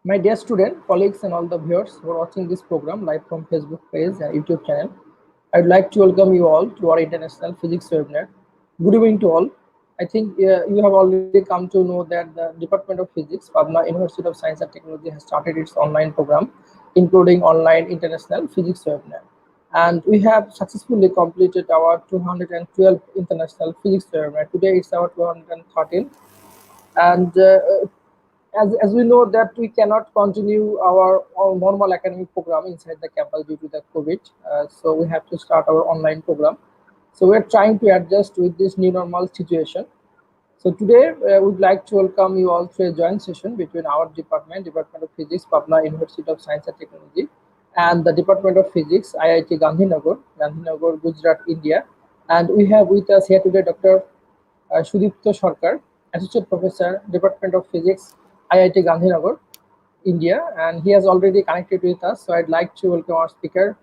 My dear student, colleagues, and all the viewers who are watching this program live from Facebook page and YouTube channel, I'd like to welcome you all to our International Physics webinar. Good evening to all. I think you have already come to know that the Department of Physics, Pabna University of Science and Technology, has started its online program, including online International Physics webinar. And we have successfully completed our 212 International Physics webinar. Today it's our 213, and as we know that we cannot continue our normal academic program inside the campus due to the COVID, so we have to start our online program. So we're trying to adjust with this new normal situation. So today we'd like to welcome you all to a joint session between our Department of Physics, Pabna University of Science and Technology, and the Department of Physics, IIT Gandhinagar, Gujarat, India. And we have with us here today Dr. Sudipta Sarkar, Associate Professor, Department of Physics, IIT Gandhinagar, India, and he has already connected with us. So I'd like to welcome our speaker.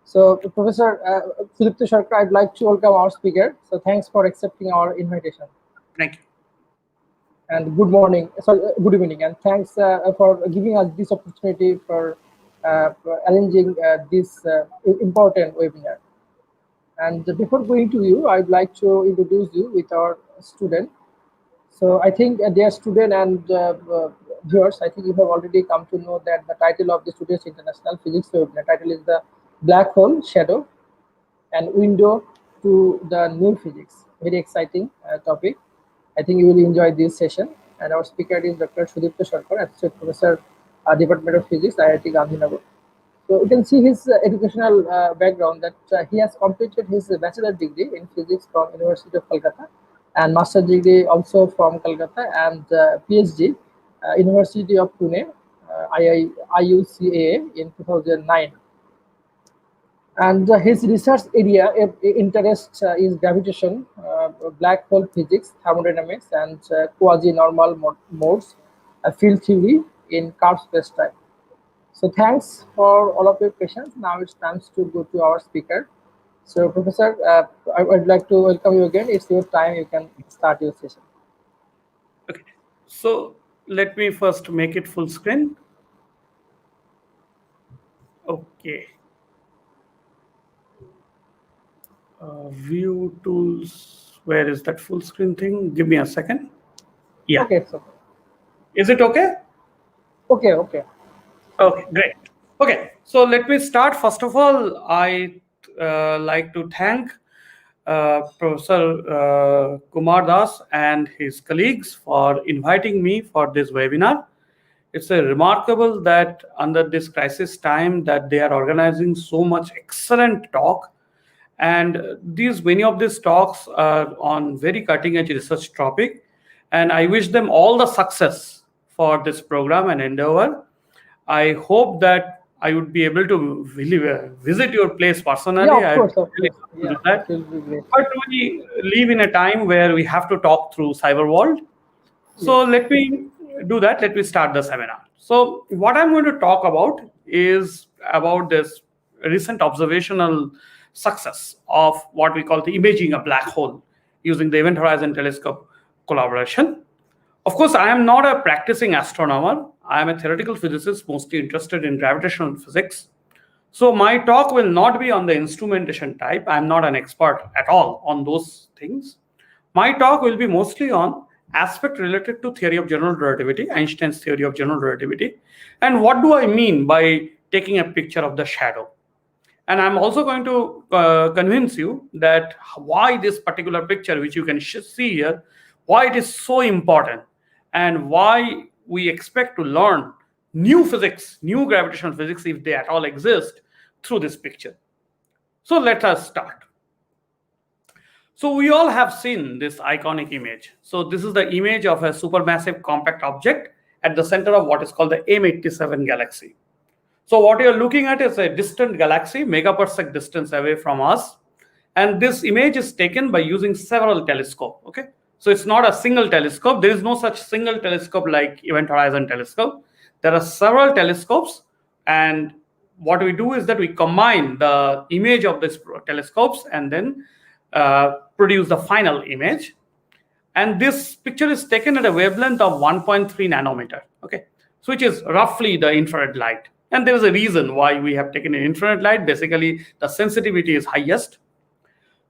So Professor Sudipta Sarkar, I'd like to welcome our speaker. So thanks for accepting our invitation. Thank you. And good morning, sorry, good evening, and thanks for giving us this opportunity for arranging this important webinar. And before going to you, I'd like to introduce you with our student. So I think dear student and viewers, I think you have already come to know that the title of the today's International Physics webinar title is the Black Hole Shadow and Window to the Null Physics. Very exciting topic. I think you will enjoy this session. And our speaker is Dr. Sudipta Sarkar, Associate Professor, Department of Physics, IIT Gandhinagar. So you can see his educational background that he has completed his bachelor degree in physics from University of Kolkata and master degree also from Kolkata, and PhD University of Pune, IUCAA in 2009. And his research area interest is gravitation, black hole physics, thermodynamics, and quasi-normal modes, field theory in curved space-time. So thanks for all of your questions. Now it's time to go to our speaker. So Professor, I would like to welcome you again. It's your time. You can start your session. Okay. So let me first make it full screen. Okay. View tools. Where is that full screen thing? Give me a second. Yeah. Okay. So. Is it okay? Okay. Okay, great. Okay, so let me start. First of all, I like to thank Professor Kumar Das and his colleagues for inviting me for this webinar. It's a remarkable that under this crisis time that they are organizing so much excellent talk, and many of these talks are on very cutting edge research topic, and I wish them all the success for this program and endeavor. I hope that I would be able to visit your place personally. Yeah, of course. Do that. It will be great. But we live in a time where we have to talk through cyber world. So let me do that. Let me start the seminar. So what I'm going to talk about is about this recent observational success of what we call the imaging a black hole using the Event Horizon Telescope collaboration. Of course, I am not a practicing astronomer. I am a theoretical physicist mostly interested in gravitational physics. So my talk will not be on the instrumentation type. I am not an expert at all on those things. My talk will be mostly on aspect related to theory of general relativity, Einstein's theory of general relativity. And what do I mean by taking a picture of the shadow? And I'm also going to convince you that why this particular picture, which you can see here, why it is so important and why we expect to learn new physics, new gravitational physics, if they at all exist, through this picture. So let us start. So we all have seen this iconic image. So this is the image of a supermassive compact object at the center of what is called the M87 galaxy. So what you're looking at is a distant galaxy, megaparsec distance away from us. And this image is taken by using several telescopes, okay? So it's not a single telescope. There is no such single telescope like Event Horizon Telescope. There are several telescopes, and what we do is that we combine the image of these telescopes and then produce the final image. And this picture is taken at a wavelength of 1.3 nanometer. Okay, so which is roughly the infrared light. And there is a reason why we have taken an infrared light. Basically, the sensitivity is highest.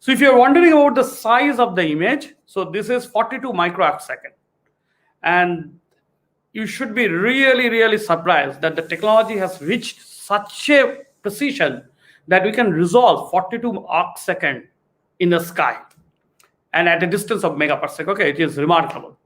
So if you're wondering about the size of the image, so this is 42 microarcsecond. And you should be really, really surprised that the technology has reached such a precision that we can resolve 42 arc second in the sky and at a distance of megaparsec. Okay, it is remarkable.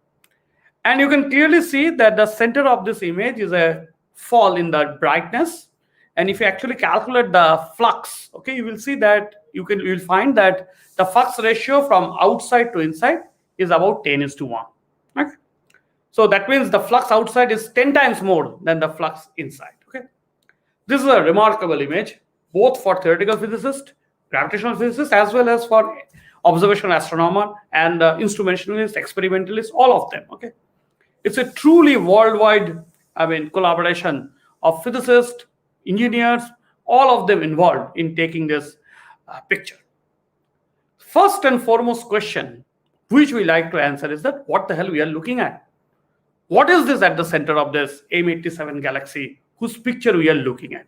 And you can clearly see that the center of this image is a fall in the brightness. And if you actually calculate the flux, okay, you will see that you will find that the flux ratio from outside to inside is about 10:1. Okay? So that means the flux outside is 10 times more than the flux inside. Okay, this is a remarkable image, both for theoretical physicists, gravitational physicists, as well as for observational astronomer and instrumentalist, experimentalist, all of them. Okay, it's a truly worldwide, collaboration of physicists, engineers, all of them involved in taking this picture. First and foremost question which we like to answer is that what the hell we are looking at? What is this at the center of this M87 galaxy whose picture we are looking at?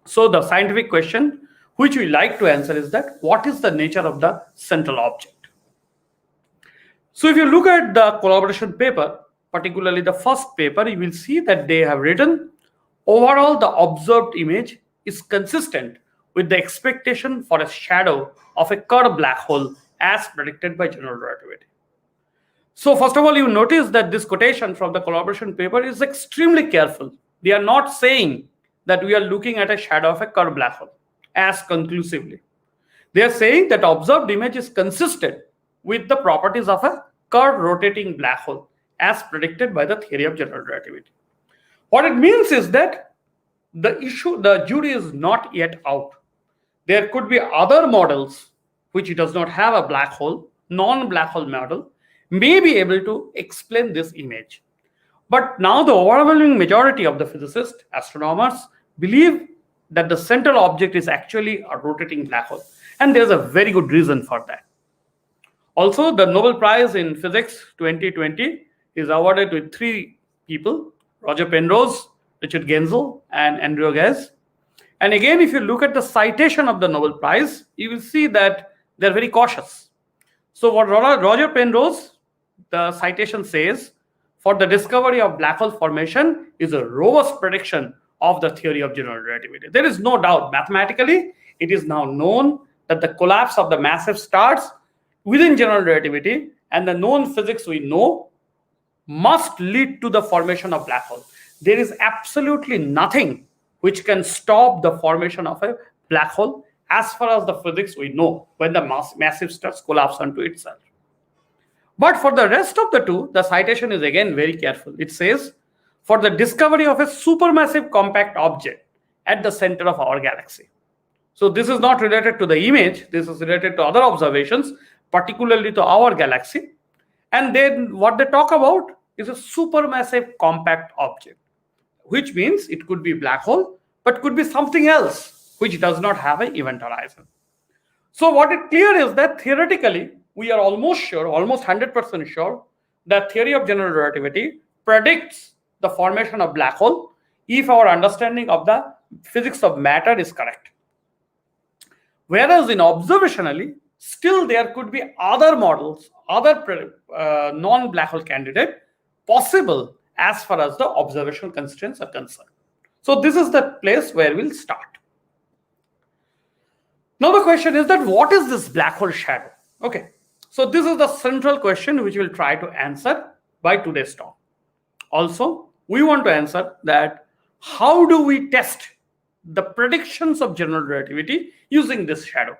So the scientific question which we like to answer is that what is the nature of the central object? So if you look at the collaboration paper, particularly the first paper, you will see that they have written overall the observed image is consistent with the expectation for a shadow of a curved black hole as predicted by general relativity. So first of all, you notice that this quotation from the collaboration paper is extremely careful. They are not saying that we are looking at a shadow of a curved black hole as conclusively. They are saying that observed image is consistent with the properties of a curved rotating black hole as predicted by the theory of general relativity. What it means is that the jury is not yet out. There could be other models which does not have a black hole, non-black hole model, may be able to explain this image. But now the overwhelming majority of the physicists, astronomers, believe that the central object is actually a rotating black hole. And there's a very good reason for that. Also, the Nobel Prize in Physics 2020 is awarded to 3 people, Roger Penrose, Richard Genzel, and Andrew Ghez. And again, if you look at the citation of the Nobel Prize, you will see that they're very cautious. So what Roger Penrose, the citation says, for the discovery of black hole formation is a robust prediction of the theory of general relativity. There is no doubt mathematically, it is now known that the collapse of the massive stars within general relativity and the known physics we know must lead to the formation of black hole. There is absolutely nothing which can stop the formation of a black hole as far as the physics we know when the massive stars collapse onto itself. But for the rest of the two, the citation is again very careful. It says, for the discovery of a supermassive compact object at the center of our galaxy. So this is not related to the image, this is related to other observations, particularly to our galaxy. And then what they talk about is a supermassive compact object, which means it could be a black hole, but could be something else which does not have an event horizon. So what is clear is that theoretically, we are almost sure, almost 100% sure, that theory of general relativity predicts the formation of black hole if our understanding of the physics of matter is correct. Whereas in observationally, still there could be other models, other non-black hole candidate possible as far as the observational constraints are concerned. So this is the place where we'll start. Now the question is that what is this black hole shadow? Okay, so this is the central question which we'll try to answer by today's talk. Also, we want to answer that how do we test the predictions of general relativity using this shadow?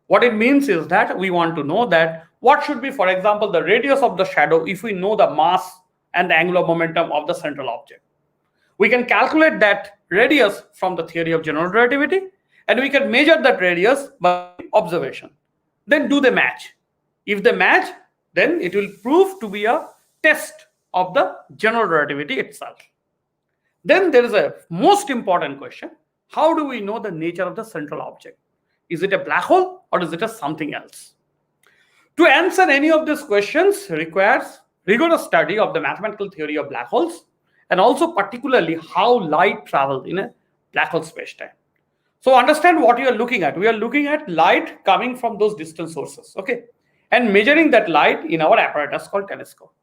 What it means is that we want to know that what should be, for example, the radius of the shadow if we know the mass and the angular momentum of the central object. We can calculate that radius from the theory of general relativity, and we can measure that radius by observation. Then do the match. If they match, then it will prove to be a test of the general relativity itself. Then there is a most important question. How do we know the nature of the central object? Is it a black hole or is it a something else? To answer any of these questions requires rigorous study of the mathematical theory of black holes and also particularly how light travels in a black hole space-time. So understand what you are looking at. We are looking at light coming from those distant sources, okay, and measuring that light in our apparatus called telescope.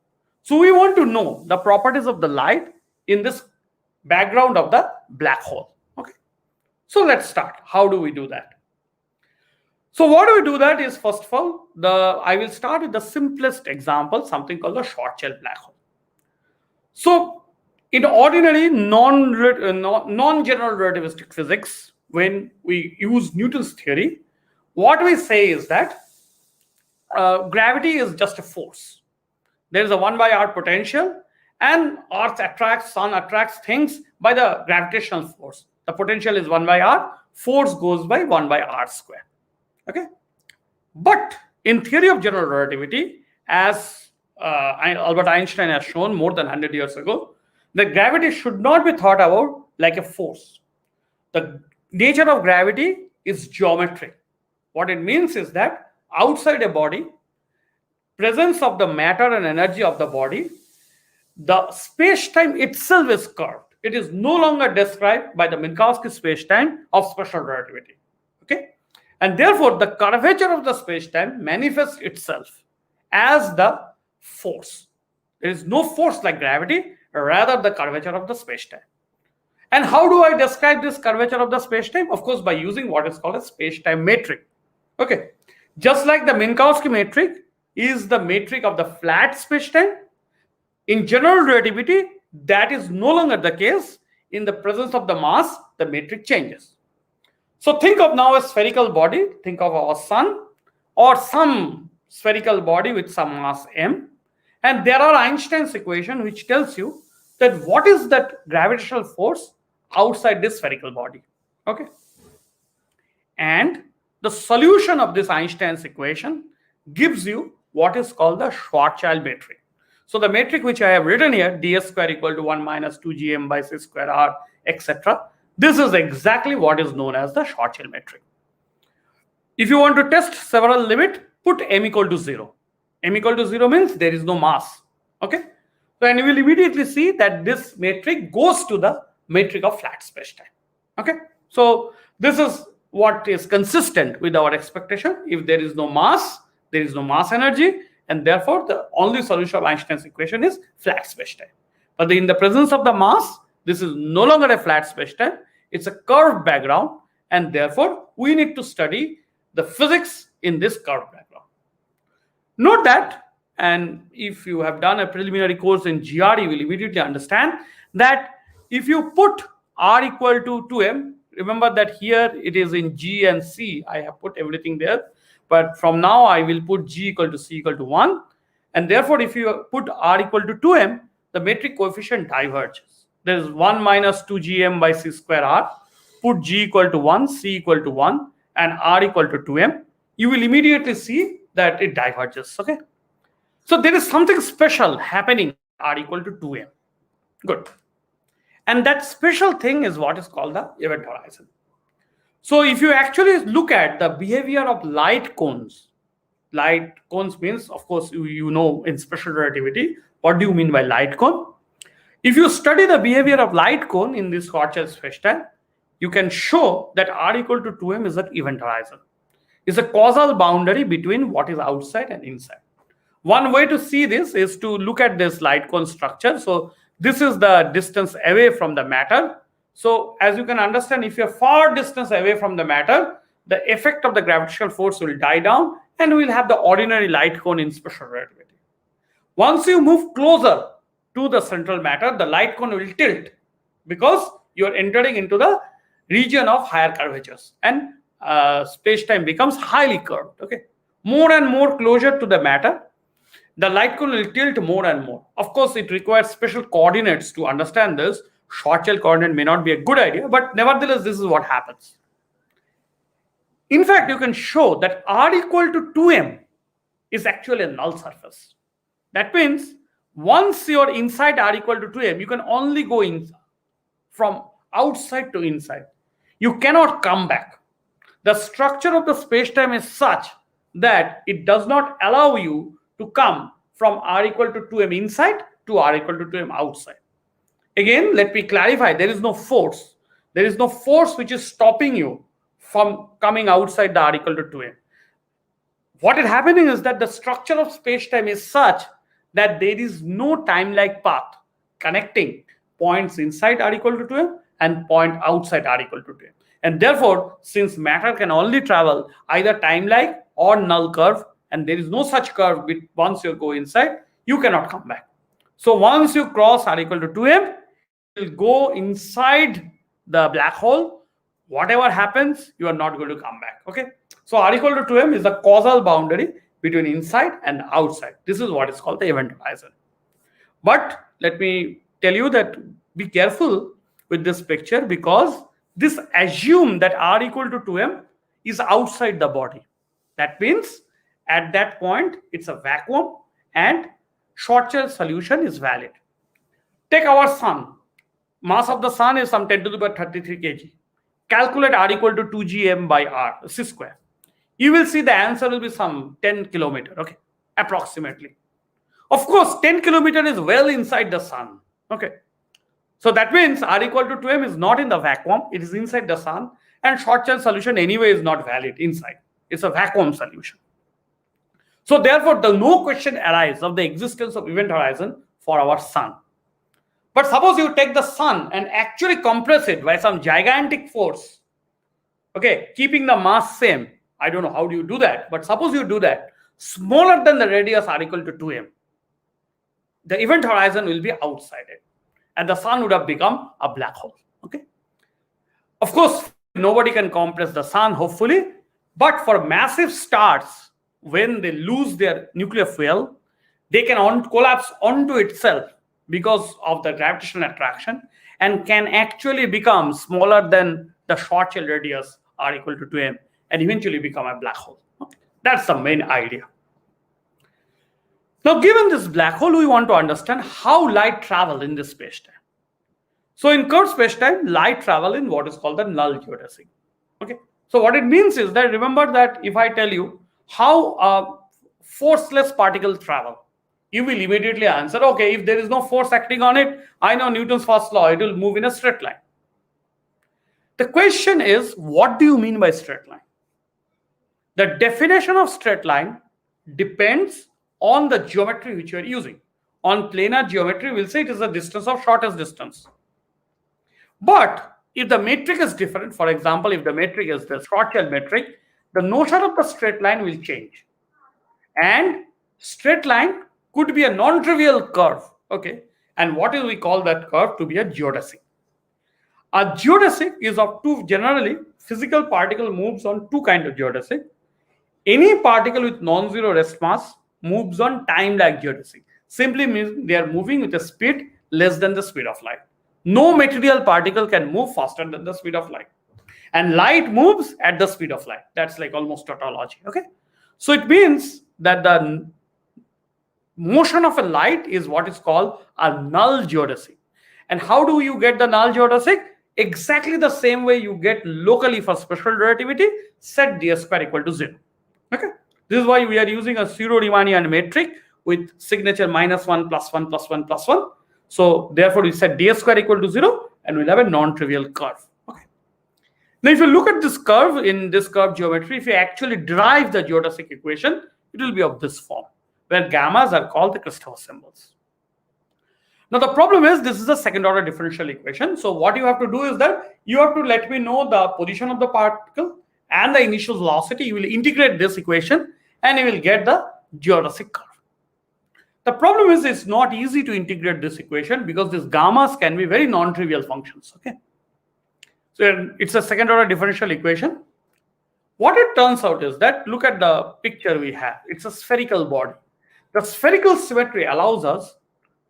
So we want to know the properties of the light in this background of the black hole, okay. So let's start. How do we do that? So what do we do that is, first of all, I will start with the simplest example, something called the short shell black hole. So in ordinary non-general relativistic physics, when we use Newton's theory, what we say is that gravity is just a force. There is a 1 by r potential, and Earth attracts, Sun attracts things by the gravitational force. The potential is 1 by r, force goes by 1 by r square. Okay, but in theory of general relativity, as Albert Einstein has shown more than 100 years ago, that gravity should not be thought about like a force. The nature of gravity is geometric. What it means is that outside a body, presence of the matter and energy of the body, the space-time itself is curved. It is no longer described by the Minkowski space-time of special relativity. Okay. And therefore, the curvature of the space-time manifests itself as the force. There is no force like gravity, rather the curvature of the space-time. And how do I describe this curvature of the space-time? Of course, by using what is called a space-time metric. Okay. Just like the Minkowski metric is the metric of the flat space-time, in general relativity, that is no longer the case. In the presence of the mass, the metric changes. So think of now a spherical body, think of our sun or some spherical body with some mass m, and there are Einstein's equation which tells you that what is that gravitational force outside this spherical body, okay? And the solution of this Einstein's equation gives you what is called the Schwarzschild metric. So the metric which I have written here, ds square equal to 1 minus 2gm by c square r, etc. This is exactly what is known as the Schwarzschild metric. If you want to test several limit, put m equal to 0. M equal to 0 means there is no mass. Okay. So, and you will immediately see that this metric goes to the metric of flat spacetime. Okay. So this is what is consistent with our expectation. If there is no mass, there is no mass energy, and therefore the only solution of Einstein's equation is flat spacetime. But in the presence of the mass, this is no longer a flat spacetime, it's a curved background, and therefore we need to study the physics in this curved background. Note that, and if you have done a preliminary course in GR, you will immediately understand that if you put r equal to 2m, remember that here it is in G and C, I have put everything there, but from now I will put G equal to C equal to 1, and therefore if you put r equal to 2m, the metric coefficient diverges. There is 1 minus 2gm by c square r, put G equal to 1, C equal to 1, and r equal to 2m, you will immediately see that it diverges. Okay, so there is something special happening r equal to 2m. Good. And that special thing is what is called the event horizon. So if you actually look at the behavior of light cones means, of course, you know in special relativity, what do you mean by light cone? If you study the behavior of light cone in this Schwarzschild spacetime, you can show that r equal to 2m is an event horizon. It's a causal boundary between what is outside and inside. One way to see this is to look at this light cone structure. So this is the distance away from the matter. So as you can understand, if you're far distance away from the matter, the effect of the gravitational force will die down and we'll have the ordinary light cone in special relativity. Once you move closer to the central matter, the light cone will tilt because you're entering into the region of higher curvatures and space-time becomes highly curved. Okay, more and more closer to the matter, the light cone will tilt more and more. Of course, it requires special coordinates to understand this. Schwarzschild coordinate may not be a good idea, but nevertheless, this is what happens. In fact, you can show that r equal to 2m is actually a null surface. That means once you're inside r equal to 2m, you can only go in from outside to inside. You cannot come back. The structure of the spacetime is such that it does not allow you to come from r equal to 2m inside to r equal to 2m outside. Again, let me clarify, there is no force. There is no force which is stopping you from coming outside the r equal to 2m. What is happening is that the structure of space-time is such that there is no time-like path connecting points inside r equal to 2m and point outside r equal to 2m. And therefore, since matter can only travel either time-like or null curve, and there is no such curve once you go inside, you cannot come back. So once you cross r equal to 2m, you will go inside the black hole. Whatever happens, you are not going to come back. Okay. So r equal to 2m is the causal boundary between inside and outside. This is what is called the event horizon. But let me tell you that be careful with this picture, because this assume that r equal to 2m is outside the body. That means at that point it's a vacuum and Shortterm solution is valid. Take our sun. Mass of the sun is some 10 to the power 33 kg. Calculate r equal to 2 gm by r c square. You will see the answer will be some 10 kilometer, okay, approximately. Of course, 10 kilometer is well inside the sun, okay. So that means r equal to 2m is not in the vacuum, it is inside the sun, and Shortterm solution anyway is not valid inside. It's a vacuum solution. So therefore, no question arises of the existence of event horizon for our sun. But suppose you take the sun and actually compress it by some gigantic force, okay, keeping the mass same. I don't know how do you do that, but suppose you do that, smaller than the radius r equal to 2m, the event horizon will be outside it, and the sun would have become a black hole. Okay. Of course, nobody can compress the sun, hopefully, but for massive stars, when they lose their nuclear fuel, they can collapse onto itself because of the gravitational attraction and can actually become smaller than the Schwarzschild radius r equal to 2m and eventually become a black hole. Okay. That's the main idea. Now, given this black hole, we want to understand how light travels in this spacetime. So in curved spacetime, light travels in what is called the null geodesic. Okay. So what it means is that, remember that if I tell you how a forceless particle travel, you will immediately answer, okay, if there is no force acting on it, I know Newton's first law, it will move in a straight line. The question is, what do you mean by straight line? The definition of straight line depends on the geometry which you are using. On planar geometry, we'll say it is the distance of shortest distance. But if the metric is different, for example, if the metric is the Schwarzschild metric, the notion of the straight line will change. And straight line could be a non-trivial curve, okay? And what do we call that curve? To be a geodesic. A geodesic is of two, generally, physical particle moves on two kinds of geodesic. Any particle with non-zero rest mass moves on time-lag geodesic. Simply means they are moving with a speed less than the speed of light. No material particle can move faster than the speed of light. And light moves at the speed of light. That's like almost tautology, okay? So it means that the motion of a light is what is called a null geodesic. And how do you get the null geodesic? Exactly the same way you get locally for special relativity, set d square equal to 0. Okay. This is why we are using a pseudo-Riemannian metric with signature -1 + 1 + 1 + 1. So therefore we set d square equal to 0 and we'll have a non-trivial curve. Okay. Now if you look at this curve in this curve geometry, if you actually derive the geodesic equation, it will be of this form, where gammas are called the Christopher symbols. Now the problem is this is a second order differential equation. So what you have to do is that you have to let me know the position of the particle and the initial velocity. You will integrate this equation and you will get the geodesic curve. The problem is it's not easy to integrate this equation because these gammas can be very non-trivial functions. Okay. So it's a second order differential equation. What it turns out is that, look at the picture we have. It's a spherical body. The spherical symmetry allows us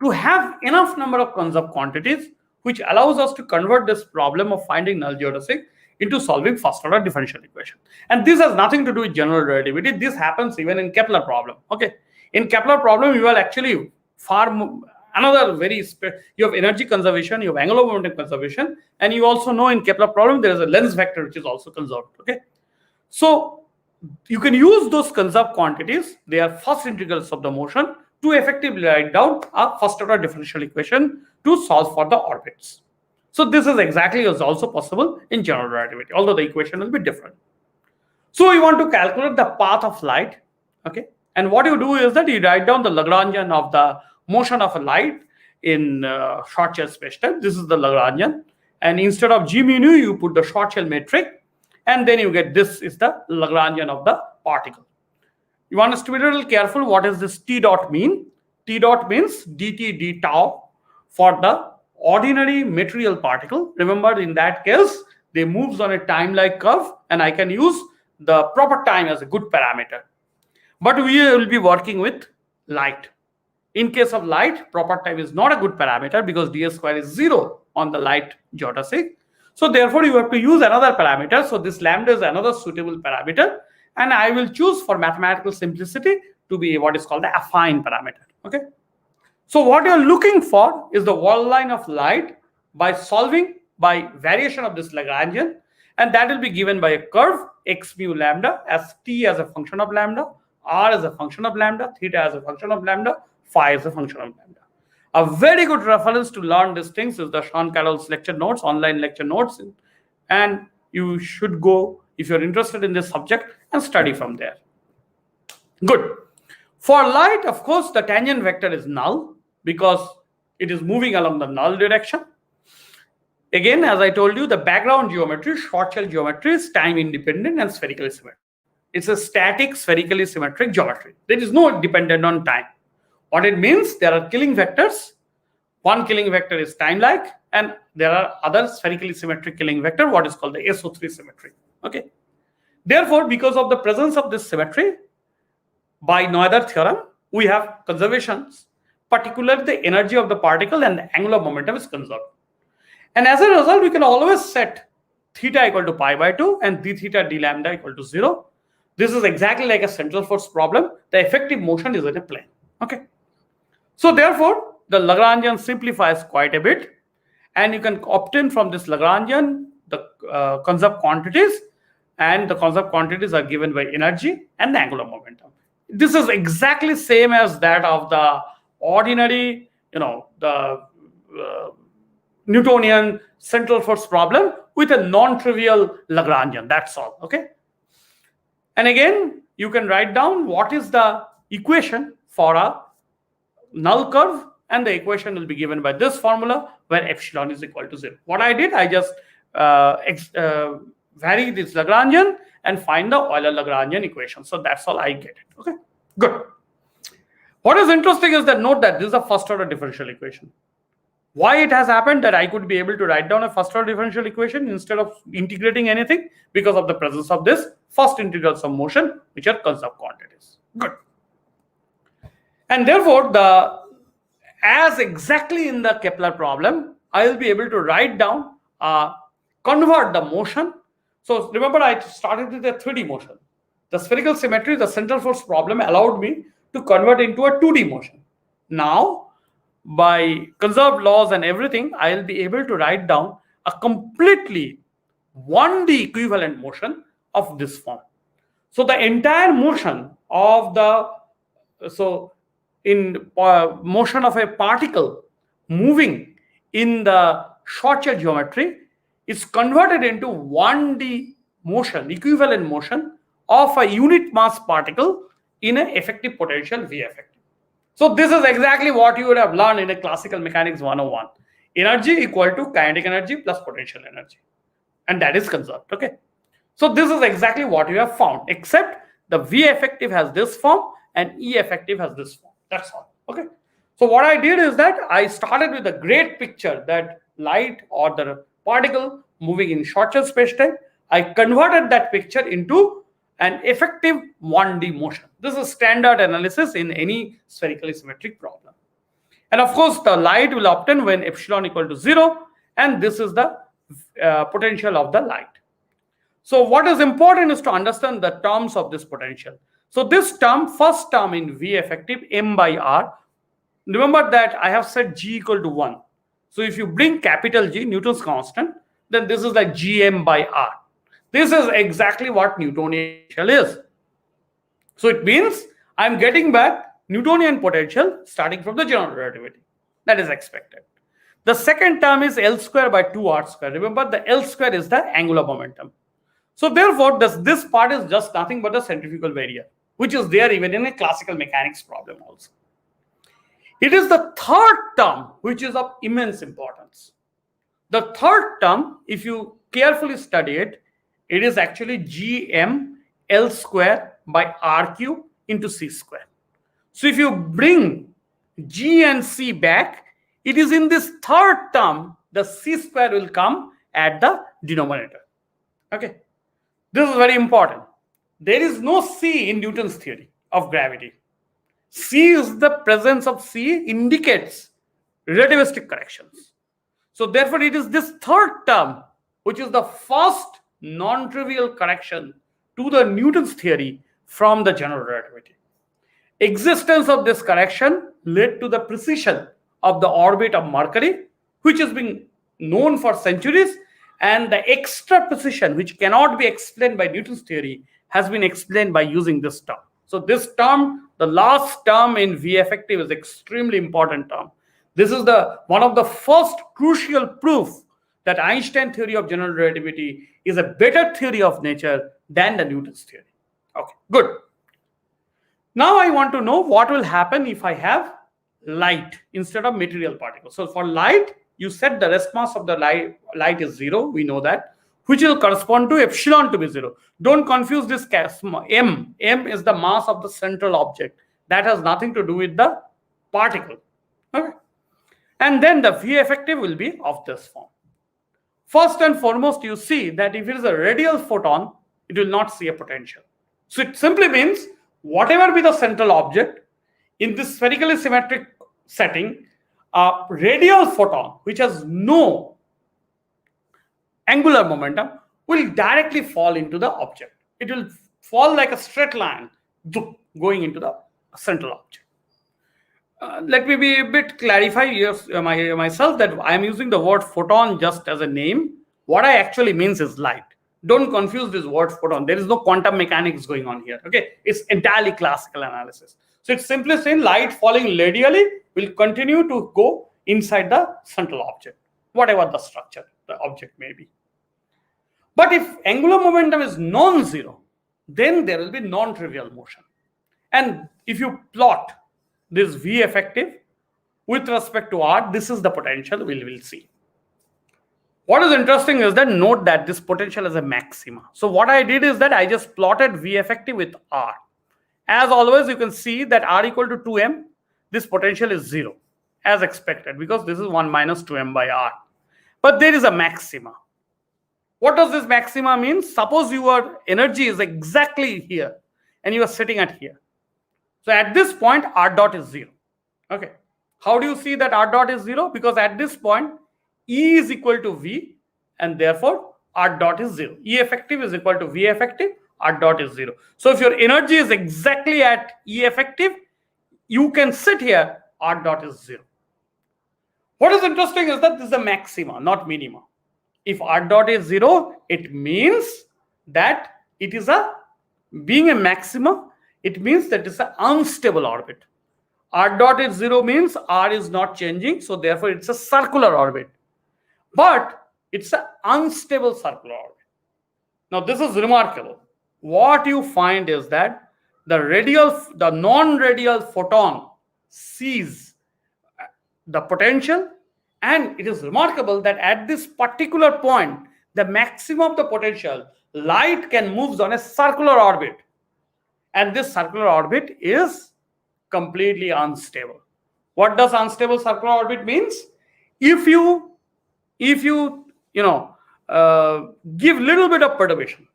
to have enough number of conserved quantities, which allows us to convert this problem of finding null geodesic into solving first order differential equation. And this has nothing to do with general relativity. This happens even in Kepler problem. Okay. In Kepler problem, you are actually another very, you have energy conservation, you have angular momentum conservation, and you also know in Kepler problem, there is a length vector which is also conserved. Okay. So you can use those conserved quantities. They are first integrals of the motion to effectively write down a first order differential equation to solve for the orbits. So this is exactly is also possible in general relativity, although the equation will be different. So you want to calculate the path of light, okay? And what you do is that you write down the Lagrangian of the motion of a light in short-shell spacetime. This is the Lagrangian, and instead of g mu nu, you put the short-shell metric, and then you get this is the Lagrangian of the particle. You want us to be a little careful. What does this T dot mean? T dot means dt d tau for the ordinary material particle. Remember, in that case, they moves on a time-like curve, and I can use the proper time as a good parameter. But we will be working with light. In case of light, proper time is not a good parameter because ds square is 0 on the light geodesic. So therefore, you have to use another parameter. So this lambda is another suitable parameter, and I will choose for mathematical simplicity to be what is called the affine parameter. Okay. So what you're looking for is the wall line of light by solving by variation of this Lagrangian, and that will be given by a curve x mu lambda as t as a function of lambda, r as a function of lambda, theta as a function of lambda, phi as a function of lambda. A very good reference to learn these things is the Sean Carroll's lecture notes, online lecture notes, and you should go if you're interested in this subject and study from there. Good. For light, of course, the tangent vector is null because it is moving along the null direction. Again, as I told you, the background geometry, short-shell geometry, is time-independent and spherically symmetric. It's a static, spherically symmetric geometry. There is no dependent on time. What it means, there are killing vectors. One killing vector is time-like, and there are other spherically symmetric killing vector, what is called the SO3 symmetry. Okay. Therefore, because of the presence of this symmetry, by Noether theorem, we have conservations, particularly the energy of the particle and the angular momentum is conserved. And as a result, we can always set theta equal to pi by 2 and d theta d lambda equal to 0. This is exactly like a central force problem. The effective motion is in a plane. Okay. So therefore, the Lagrangian simplifies quite a bit, and you can obtain from this Lagrangian the conserved quantities, and the conserved quantities are given by energy and the angular momentum. This is exactly same as that of the ordinary, the Newtonian central force problem with a non-trivial Lagrangian. That's all. Okay. And again, you can write down what is the equation for a null curve, and the equation will be given by this formula where epsilon is equal to 0. What I did, I just vary this Lagrangian and find the Euler-Lagrangian equation. So that's all I get it. Okay, good. What is interesting is that note that this is a first order differential equation. Why it has happened that I could be able to write down a first order differential equation instead of integrating anything? Because of the presence of this first integrals of motion, which are conserved quantities. Good. And therefore, as exactly in the Kepler problem, I will be able to write down, convert the motion. So remember, I started with a 3D motion. The spherical symmetry, the central force problem allowed me to convert into a 2D motion. Now, by conserved laws and everything, I will be able to write down a completely 1D equivalent motion of this form. So the entire motion of motion of a particle moving in the short-shell geometry is converted into 1D motion, equivalent motion of a unit mass particle in an effective potential V effective. So this is exactly what you would have learned in a classical mechanics 101. Energy equal to kinetic energy plus potential energy. And that is conserved. Okay. So this is exactly what you have found, except the V effective has this form and E effective has this form. That's all. Okay. So what I did is that I started with a great picture that light or the particle moving in short-shell spacetime. I converted that picture into an effective 1D motion. This is standard analysis in any spherically symmetric problem. And of course, the light will obtain when epsilon equal to 0, and this is the potential of the light. So what is important is to understand the terms of this potential. So this term, first term in V effective, m by r, remember that I have set G equal to 1. So if you bring capital G, Newton's constant, then this is like Gm by r. This is exactly what Newtonian potential is. So it means I'm getting back Newtonian potential starting from the general relativity. That is expected. The second term is L square by 2r square. Remember, the L square is the angular momentum. So therefore, this part is just nothing but a centrifugal barrier, which is there even in a classical mechanics problem also. It is the third term which is of immense importance. The third term, if you carefully study it, it is actually gm L square by r cube into c square. So if you bring g and c back, it is in this third term, the c square will come at the denominator. Okay. This is very important. There is no c in Newton's theory of gravity. C is the presence of C indicates relativistic corrections. So therefore, it is this third term which is the first non-trivial correction to the Newton's theory from the general relativity. Existence of this correction led to the precision of the orbit of Mercury, which has been known for centuries, and the extra precision which cannot be explained by Newton's theory has been explained by using this term. So this term, the last term in V effective, is extremely important term. This is the one of the first crucial proof that Einstein theory of general relativity is a better theory of nature than the Newton's theory. Okay, good. Now I want to know what will happen if I have light instead of material particles. So for light, you said the rest mass of the light is 0. We know that, which will correspond to epsilon to be 0. Don't confuse this m. M is the mass of the central object. That has nothing to do with the particle. Okay. And then the V effective will be of this form. First and foremost, you see that if it is a radial photon, it will not see a potential. So it simply means whatever be the central object, in this spherically symmetric setting, a radial photon, which has no angular momentum, will directly fall into the object. It will fall like a straight line going into the central object. Let me be a bit clarify myself that I am using the word photon just as a name. What I actually means is light. Don't confuse this word photon. There is no quantum mechanics going on here. Okay, it's entirely classical analysis. So it's simply saying light falling radially will continue to go inside the central object, whatever the structure the object may be. But if angular momentum is non-zero, then there will be non-trivial motion. And if you plot this V effective with respect to R, this is the potential we will see. What is interesting is that note that this potential is a maxima. So what I did is that I just plotted V effective with R. As always, you can see that R equal to 2m, this potential is 0 as expected because this is 1 minus 2m by R. But there is a maxima. What does this maxima mean? Suppose your energy is exactly here and you are sitting at here. So at this point, R dot is 0. Okay. How do you see that R dot is 0? Because at this point, E is equal to V and therefore R dot is 0. E effective is equal to V effective, R dot is 0. So if your energy is exactly at E effective, you can sit here, R dot is 0. What is interesting is that this is a maxima, not minima. If R dot is 0, it means that it is being a maxima, it means that it's an unstable orbit. R dot is 0 means R is not changing, so therefore it's a circular orbit. But it's an unstable circular orbit. Now this is remarkable. What you find is that the non-radial photon sees the potential, and it is remarkable that at this particular point, the maximum of the potential, light can move on a circular orbit. And this circular orbit is completely unstable. What does unstable circular orbit means? If you give little bit of perturbation,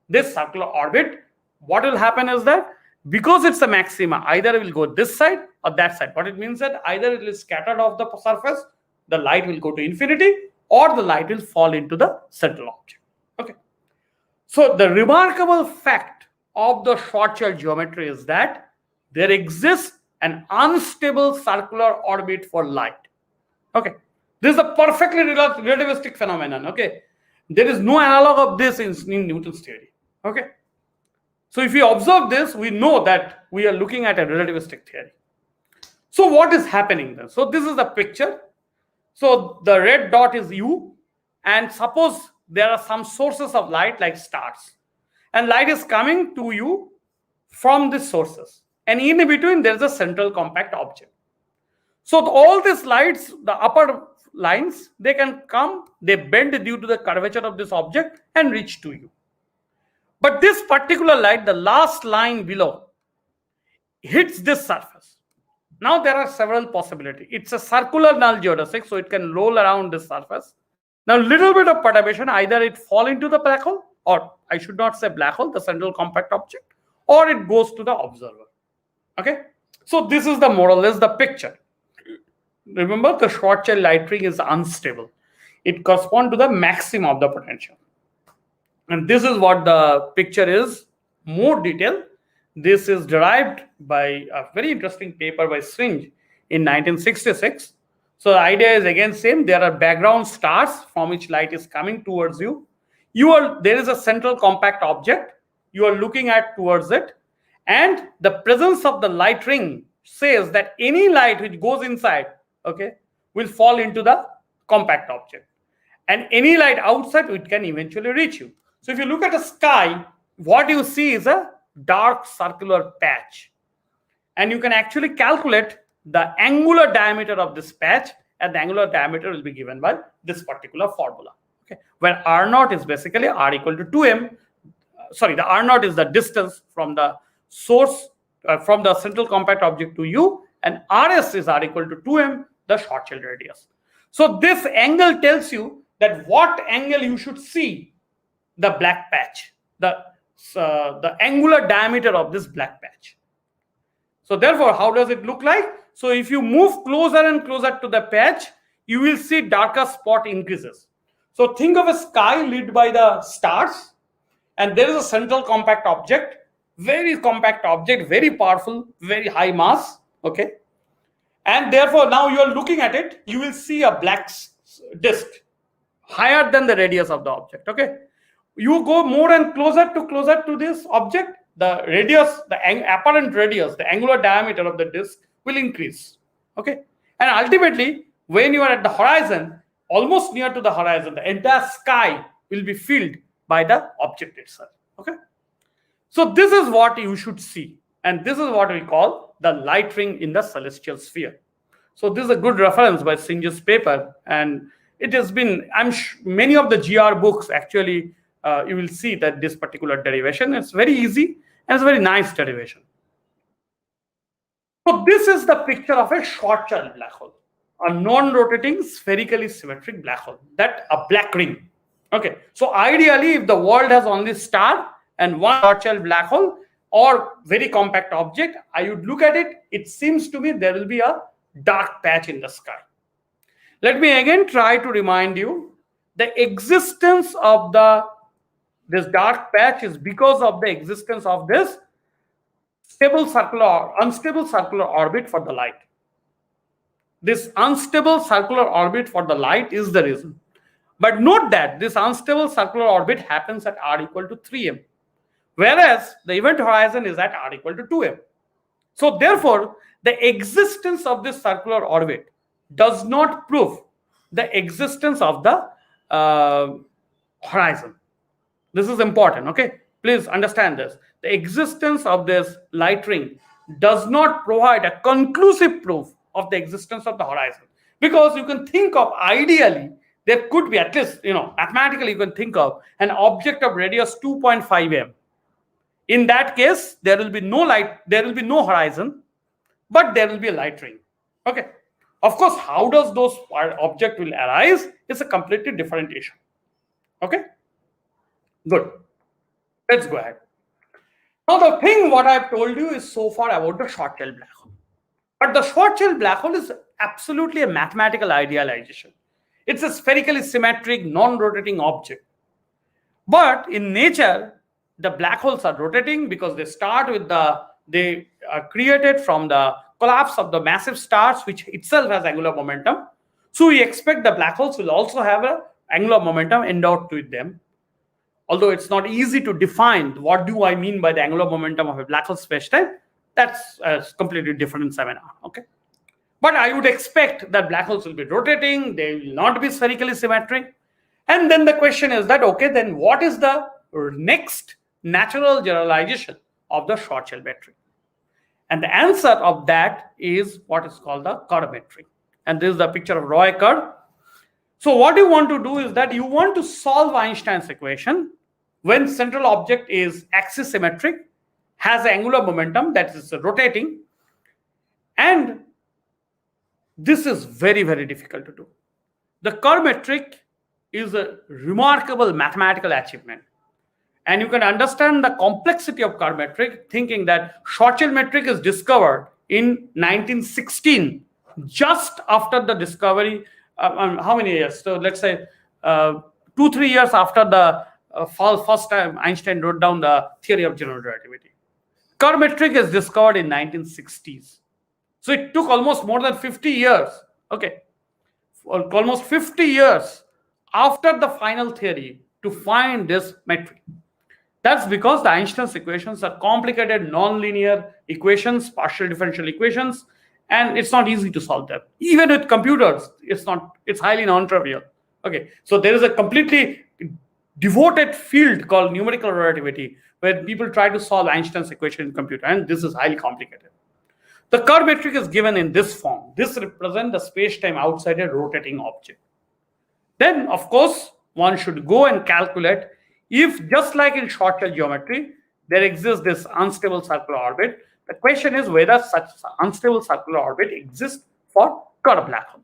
this circular orbit, what will happen is that because it's a maxima, either it will go this side or that side. What it means that either it is scattered off the surface, the light will go to infinity, or the light will fall into the central object. Okay. So the remarkable fact of the Schwarzschild geometry is that there exists an unstable circular orbit for light. Okay. This is a perfectly relativistic phenomenon. Okay. There is no analog of this in Newton's theory. Okay. So if we observe this, we know that we are looking at a relativistic theory. So what is happening then? So this is the picture. So the red dot is you, and suppose there are some sources of light like stars, and light is coming to you from these sources, and in between there is a central compact object. So all these lights, the upper lines, they can come, they bend due to the curvature of this object and reach to you. But this particular light, the last line below, hits this surface. Now there are several possibilities. It's a circular null geodesic, so it can roll around this surface. Now little bit of perturbation, either it fall into the black hole, or I should not say black hole, the central compact object, or it goes to the observer. Okay, so this is the more or less the picture. Remember, the Schwarzschild light ring is unstable. It corresponds to the maximum of the potential. And this is what the picture is, more detail. This is derived by a very interesting paper by Srinj in 1966. So the idea is again same. There are background stars from which light is coming towards you. There is a central compact object. You are looking at towards it. And the presence of the light ring says that any light which goes inside, okay, will fall into the compact object. And any light outside, it can eventually reach you. So if you look at the sky, what you see is a dark circular patch. And you can actually calculate the angular diameter of this patch, and the angular diameter will be given by this particular formula. Okay, where R0 is basically R equal to 2m. The R0 is the distance from the source, from the central compact object to you, and RS is R equal to 2m, the Schwarzschild radius. So this angle tells you that what angle you should see the black patch, the angular diameter of this black patch. So therefore, how does it look like? So if you move closer and closer to the patch, you will see darker spot increases. So think of a sky lit by the stars, and there is a central compact object, very compact object, very powerful, very high mass. Okay, and therefore now you are looking at it, you will see a black disk higher than the radius of the object. Okay, you go more and closer to this object, the radius, the apparent radius, the angular diameter of the disk will increase. Okay, and ultimately when you are at the horizon, almost near to the horizon, the entire sky will be filled by the object itself. Okay, so this is what you should see, and this is what we call the light ring in the celestial sphere. So this is a good reference by Srinj's paper, and it has been, many of the GR books actually, you will see that this particular derivation, it's very easy and it's a very nice derivation. So this is the picture of a Schwarzschild black hole, a non-rotating spherically symmetric black hole, that a black ring. Okay, so ideally if the world has only star and one Schwarzschild black hole or very compact object, I would look at it, it seems to me there will be a dark patch in the sky. Let me again try to remind you, the existence of this dark patch is because of the existence of this unstable circular orbit for the light. This unstable circular orbit for the light is the reason. But note that this unstable circular orbit happens at r equal to 3m, whereas the event horizon is at r equal to 2m. So therefore, the existence of this circular orbit does not prove the existence of the horizon. This is important, okay? Please understand this. The existence of this light ring does not provide a conclusive proof of the existence of the horizon. Because you can think of, ideally, there could be, at least, mathematically you can think of an object of radius 2.5 m. In that case, there will be no light, there will be no horizon, but there will be a light ring. Okay. Of course, how does those object will arise is a completely different issue. Okay. Good. Let's go ahead. Now, the thing what I've told you is so far about the Schwarzschild black hole. But the Schwarzschild black hole is absolutely a mathematical idealization. It's a spherically symmetric, non-rotating object. But in nature, the black holes are rotating because they are created from the collapse of the massive stars, which itself has angular momentum. So we expect the black holes will also have an angular momentum endowed with them. although it's not easy to define what do I mean by the angular momentum of a black hole spacetime. That's a completely different seminar. Okay. But I would expect that black holes will be rotating, they will not be spherically symmetric. And then the question is that, okay, then what is the next natural generalization of the Schwarzschild metric? And the answer of that is what is called the curve metric. And this is the picture of Roy curve. So what you want to do is that you want to solve Einstein's equation when central object is axis symmetric, has angular momentum that is rotating, and this is very, very difficult to do. The curve metric is a remarkable mathematical achievement. And you can understand the complexity of curve metric thinking that Schwarzschild metric is discovered in 1916, just after the discovery. How many years? So let's say 2-3 years after the first time Einstein wrote down the theory of general relativity. Curve metric is discovered in 1960s. So it took almost more than 50 years. Okay, almost 50 years after the final theory to find this metric. That's because the Einstein's equations are complicated nonlinear equations, partial differential equations, and it's not easy to solve them. Even with computers, it's highly non-trivial. Okay, so there is a completely devoted field called numerical relativity where people try to solve Einstein's equation in computer, and this is highly complicated. The curve metric is given in this form. This represents the space-time outside a rotating object. Then, of course, one should go and calculate if, just like in Schwarzschild geometry, there exists this unstable circular orbit. The question is whether such unstable circular orbit exists for curved black hole.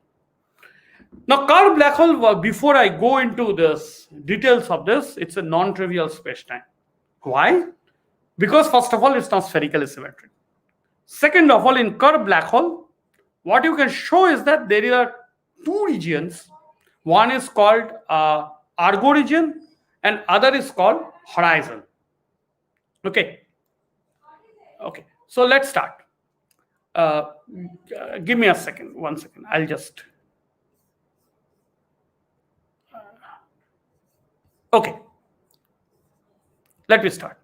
Now, curved black hole, before I go into this details of this, it's a non-trivial space-time. Why? Because first of all, it's not spherically symmetric. Second of all, in curved black hole, what you can show is that there are two regions. One is called Argo region and other is called horizon. Okay. Okay. So let's start. Give me a second. 1 second. I'll just. Okay. Let me start.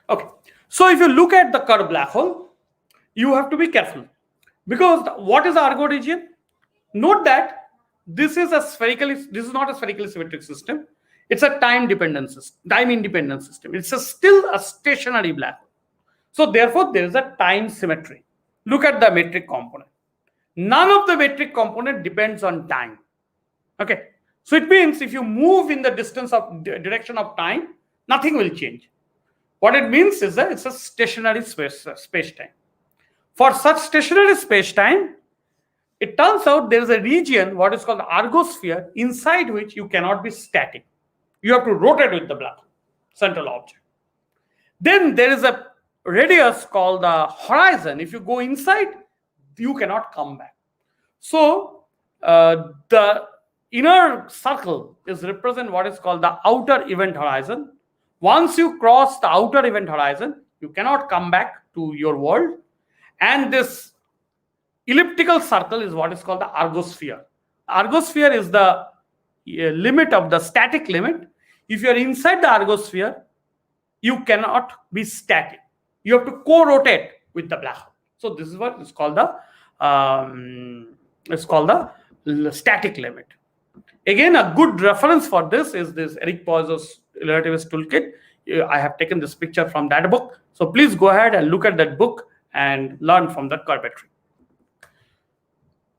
Okay. So if you look at the curved black hole, you have to be careful because what is the Argo region? Note that this is not a spherically symmetric system. It's a time independent system. It's still a stationary black hole. So therefore, there is a time symmetry. Look at the metric component. None of the metric component depends on time. Okay. So it means if you move in the direction of time, nothing will change. What it means is that it's a stationary space-time. For such stationary space-time, it turns out there is a region, what is called the argosphere, inside which you cannot be static. You have to rotate with the black hole, central object. Then there is a radius called the horizon. If you go inside, you cannot come back. So the inner circle is represent what is called the outer event horizon. Once you cross the outer event horizon, you cannot come back to your world. And this elliptical circle is what is called the argosphere. Argosphere is the limit of the static limit. If you are inside the argosphere, you cannot be static. You have to co-rotate with the black hole. So this is what is called the static limit. Again, a good reference for this is this Eric Poiseuille's relativist toolkit. I have taken this picture from that book. So please go ahead and look at that book and learn from the curve metric.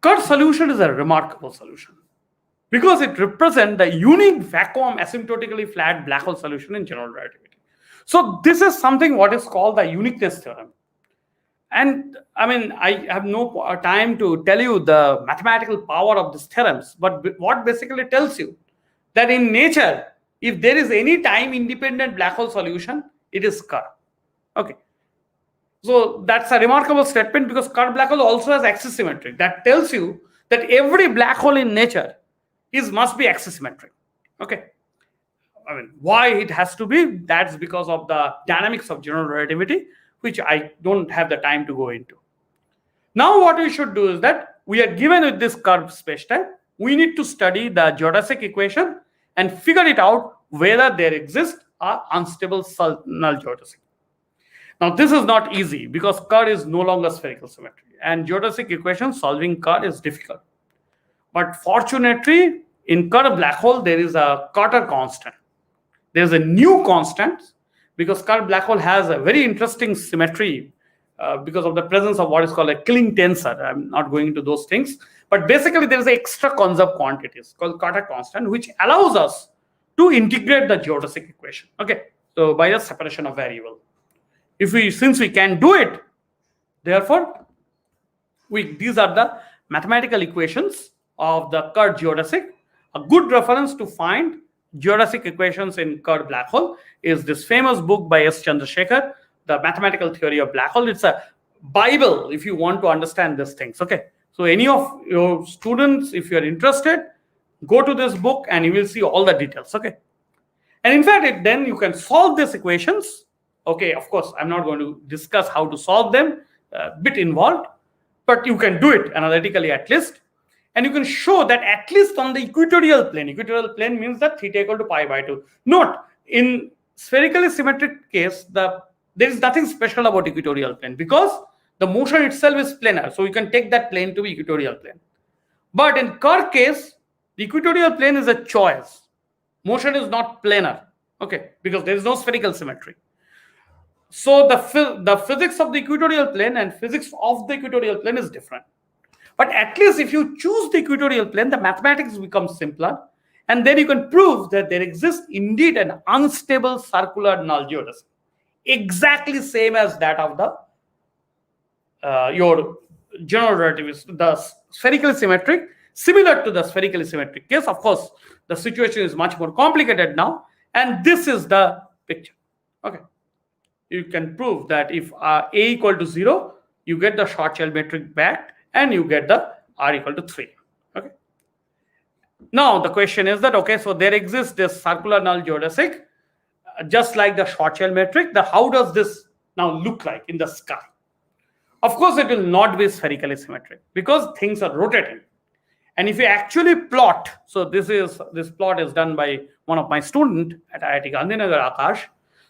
Curve solution is a remarkable solution because it represents the unique vacuum asymptotically flat black hole solution in general relativity. So this is something what is called the uniqueness theorem. And I mean, I have no time to tell you the mathematical power of these theorems, but what basically tells you that in nature, if there is any time independent black hole solution, it is curve. Okay. So that's a remarkable statement because curved black hole also has axis symmetry. That tells you that every black hole in nature must be axis symmetric. Okay. I mean, why it has to be? That's because of the dynamics of general relativity, which I don't have the time to go into. Now what we should do is that we are given with this curved spacetime. We need to study the geodesic equation and figure it out whether there exists a unstable null geodesic. Now, this is not easy because Kerr is no longer spherical symmetry, and geodesic equation solving Kerr is difficult. But fortunately, in Kerr black hole, there is a Carter constant. There is a new constant because Kerr black hole has a very interesting symmetry because of the presence of what is called a killing tensor. I'm not going into those things, but basically there is an extra conserved quantities called Carter constant, which allows us to integrate the geodesic equation. Okay, so by the separation of variable, since we can do it, therefore these are the mathematical equations of the Kerr geodesic. A good reference to find geodesic equations in Kerr black hole is this famous book by S. Chandrasekhar, The Mathematical Theory of Black Hole. It's a Bible if you want to understand these things. Okay, so any of your students, if you're interested, go to this book and you will see all the details. Okay, and in fact, then you can solve these equations. Okay, of course, I'm not going to discuss how to solve them, a bit involved, but you can do it analytically at least. And you can show that at least on the equatorial plane means that theta equal to pi by 2. Note, in spherically symmetric case, there is nothing special about equatorial plane because the motion itself is planar. So you can take that plane to be equatorial plane. But in Kerr case, the equatorial plane is a choice. Motion is not planar, okay, because there is no spherical symmetry. So the physics of the equatorial plane and physics of the equatorial plane is different. But at least if you choose the equatorial plane, the mathematics becomes simpler. And then you can prove that there exists indeed an unstable circular null geodesic. Exactly same as that of the your general relativist, the spherically symmetric, similar to the spherically symmetric case. Of course, the situation is much more complicated now. And this is the picture. Okay. You can prove that if A equal to 0, you get the Schwarzschild metric back, and you get the R equal to 3. Okay. Now the question is that, okay, so there exists this circular null geodesic, just like the Schwarzschild metric. How does this now look like in the sky? Of course, it will not be spherically symmetric because things are rotating. And if you actually plot, so this plot is done by one of my students at IIT Gandhinagar, Akash.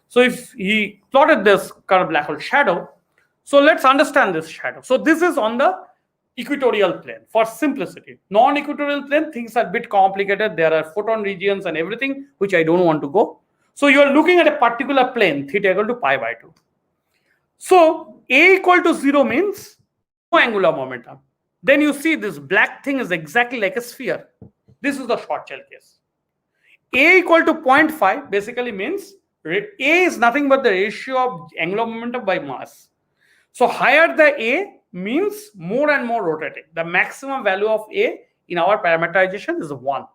So if he plotted this Kerr black hole shadow, so let's understand this shadow. So this is on the equatorial plane for simplicity. Non-equatorial plane, things are a bit complicated. There are photon regions and everything, which I don't want to go. So you are looking at a particular plane, theta equal to pi by 2. So A equal to 0 means no angular momentum. Then you see this black thing is exactly like a sphere. This is the Schwarzschild case. A equal to 0.5 basically means A is nothing but the ratio of angular momentum by mass. So higher the A means more and more rotating. The maximum value of A in our parameterization is 1.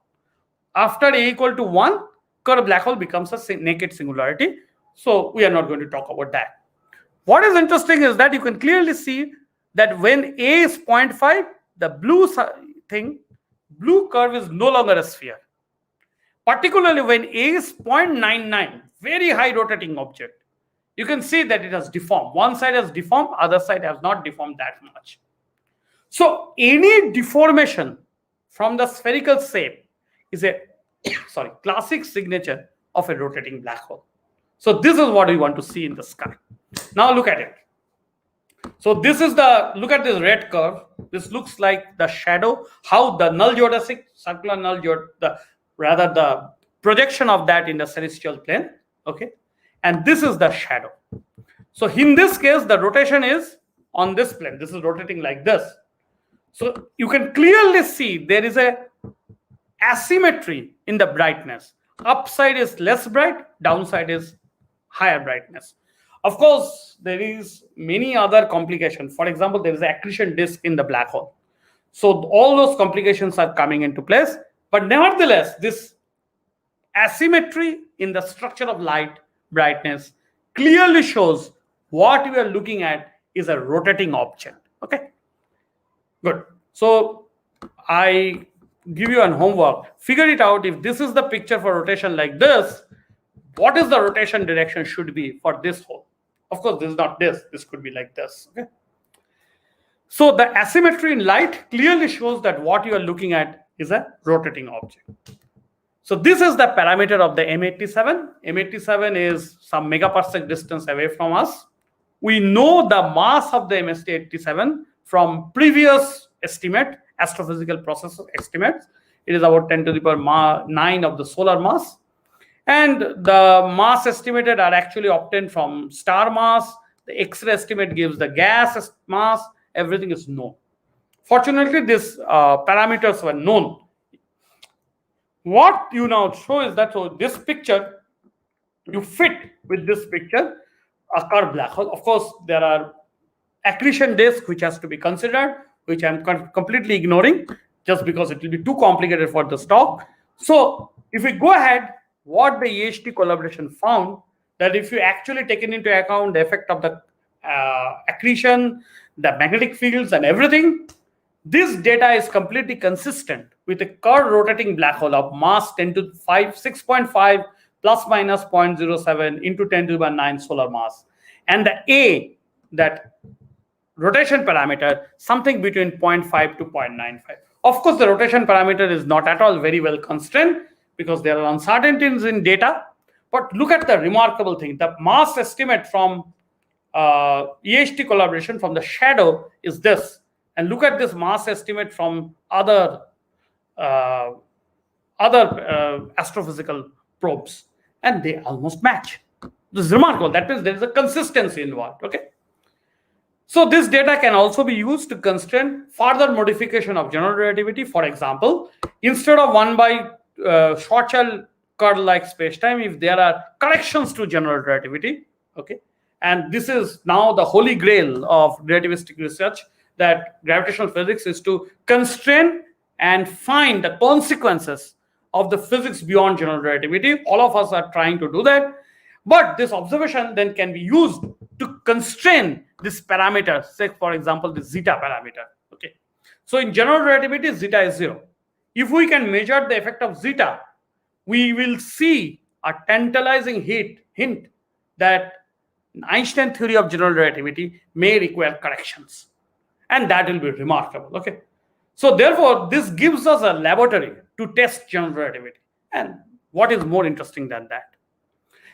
After A equal to 1, Kerr black hole becomes a naked singularity. So we are not going to talk about that. What is interesting is that you can clearly see that when A is 0.5, the blue curve is no longer a sphere. Particularly when A is 0.99, very high rotating object, you can see that it has deformed. One side has deformed, other side has not deformed that much. So any deformation from the spherical shape is a classic signature of a rotating black hole. So this is what we want to see in the sky. Now look at it. So this is look at this red curve. This looks like the shadow, how the null geodesic, circular null the projection of that in the celestial plane. Okay. And this is the shadow. So in this case, the rotation is on this plane. This is rotating like this. So you can clearly see there is a asymmetry in the brightness. Upside is less bright, downside is higher brightness. Of course, there is many other complications. For example, there is an accretion disk in the black hole. So all those complications are coming into place. But nevertheless, this asymmetry in the structure of light, brightness, clearly shows what we are looking at is a rotating object. Okay, good. So I give you an homework. Figure it out. If this is the picture for rotation like this, what is the rotation direction should be for this hole? Of course, this is not this. This could be like this. Okay. So the asymmetry in light clearly shows that what you are looking at is a rotating object. So this is the parameter of the M87. M87 is some megaparsec distance away from us. We know the mass of the M87 from previous estimate, astrophysical process estimates. It is about 10 to the power 9 of the solar mass. And the mass estimated are actually obtained from star mass. The X-ray estimate gives the gas mass. Everything is known. Fortunately, these parameters were known. What you now show is that, so this picture, you fit with this picture a curved black hole. Of course, there are accretion disk which has to be considered, which I'm completely ignoring just because it will be too complicated for this talk. So if we go ahead, what the EHT collaboration found, that if you actually taken into account the effect of the accretion, the magnetic fields and everything, this data is completely consistent with a curved rotating black hole of mass 10 to 5, 6.5 plus minus 0.07 into 10 to the power 9 solar mass. And the A, that rotation parameter, something between 0.5 to 0.95. Of course, the rotation parameter is not at all very well constrained because there are uncertainties in data. But look at the remarkable thing. The mass estimate from EHT collaboration from the shadow is this. And look at this mass estimate from other astrophysical probes, and they almost match. This is remarkable. That means there is a consistency involved. Okay. So this data can also be used to constrain further modification of general relativity. For example, instead of 1 by Schwarzschild curl-like spacetime, if there are corrections to general relativity, okay, and this is now the holy grail of relativistic research, that gravitational physics is to constrain and find the consequences of the physics beyond general relativity. All of us are trying to do that. But this observation then can be used to constrain this parameter, say, for example, the zeta parameter. Okay. So in general relativity, zeta is 0. If we can measure the effect of zeta, we will see a tantalizing hint that Einstein theory of general relativity may require corrections. And that will be remarkable. Okay. So therefore, this gives us a laboratory to test general relativity. And what is more interesting than that?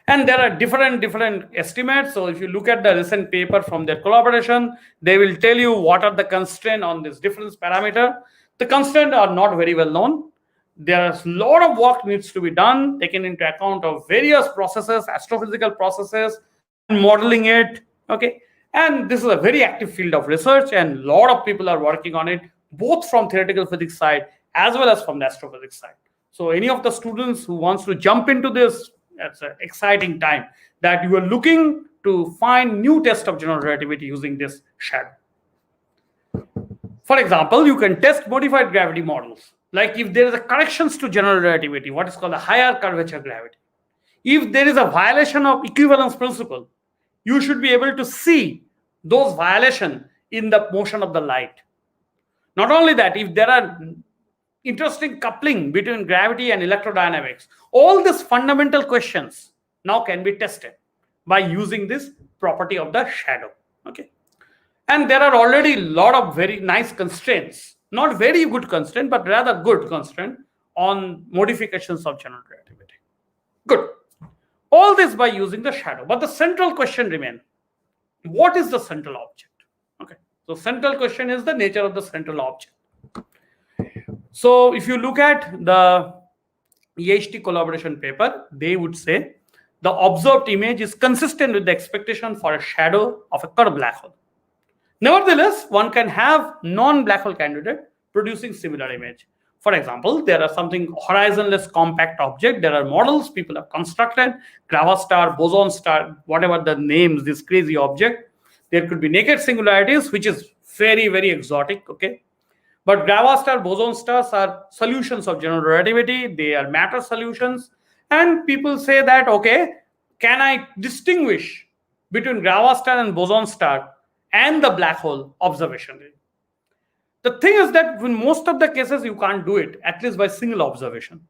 And there are different estimates. So if you look at the recent paper from their collaboration, they will tell you what are the constraints on this difference parameter. The constraints are not very well known. There is a lot of work needs to be done, taken into account of various processes, astrophysical processes, and modeling it. Okay. And this is a very active field of research, and a lot of people are working on it, both from theoretical physics side as well as from the astrophysics side. So any of the students who wants to jump into this, it's an exciting time that you are looking to find new tests of general relativity using this shadow. For example, you can test modified gravity models. Like if there is a corrections to general relativity, what is called a higher curvature gravity. If there is a violation of equivalence principle, you should be able to see those violations in the motion of the light. Not only that, if there are interesting coupling between gravity and electrodynamics, all these fundamental questions now can be tested by using this property of the shadow. Okay. And there are already a lot of very nice constraints, not very good constraint, but rather good constraint on modifications of general relativity. Good. All this by using the shadow. But the central question remains, what is the central object? Okay. So central question is the nature of the central object. So if you look at the EHT collaboration paper, they would say the observed image is consistent with the expectation for a shadow of a curved black hole. Nevertheless, one can have non-black hole candidate producing similar image. For example, there are something horizonless compact object. There are models people have constructed, gravastar, boson star, whatever the names, this crazy object. There could be naked singularities, which is very, very exotic. Okay. But gravastar, boson stars are solutions of general relativity. They are matter solutions. And people say that, okay, can I distinguish between gravastar and boson star and the black hole observation? The thing is that in most of the cases, you can't do it, at least by single observation.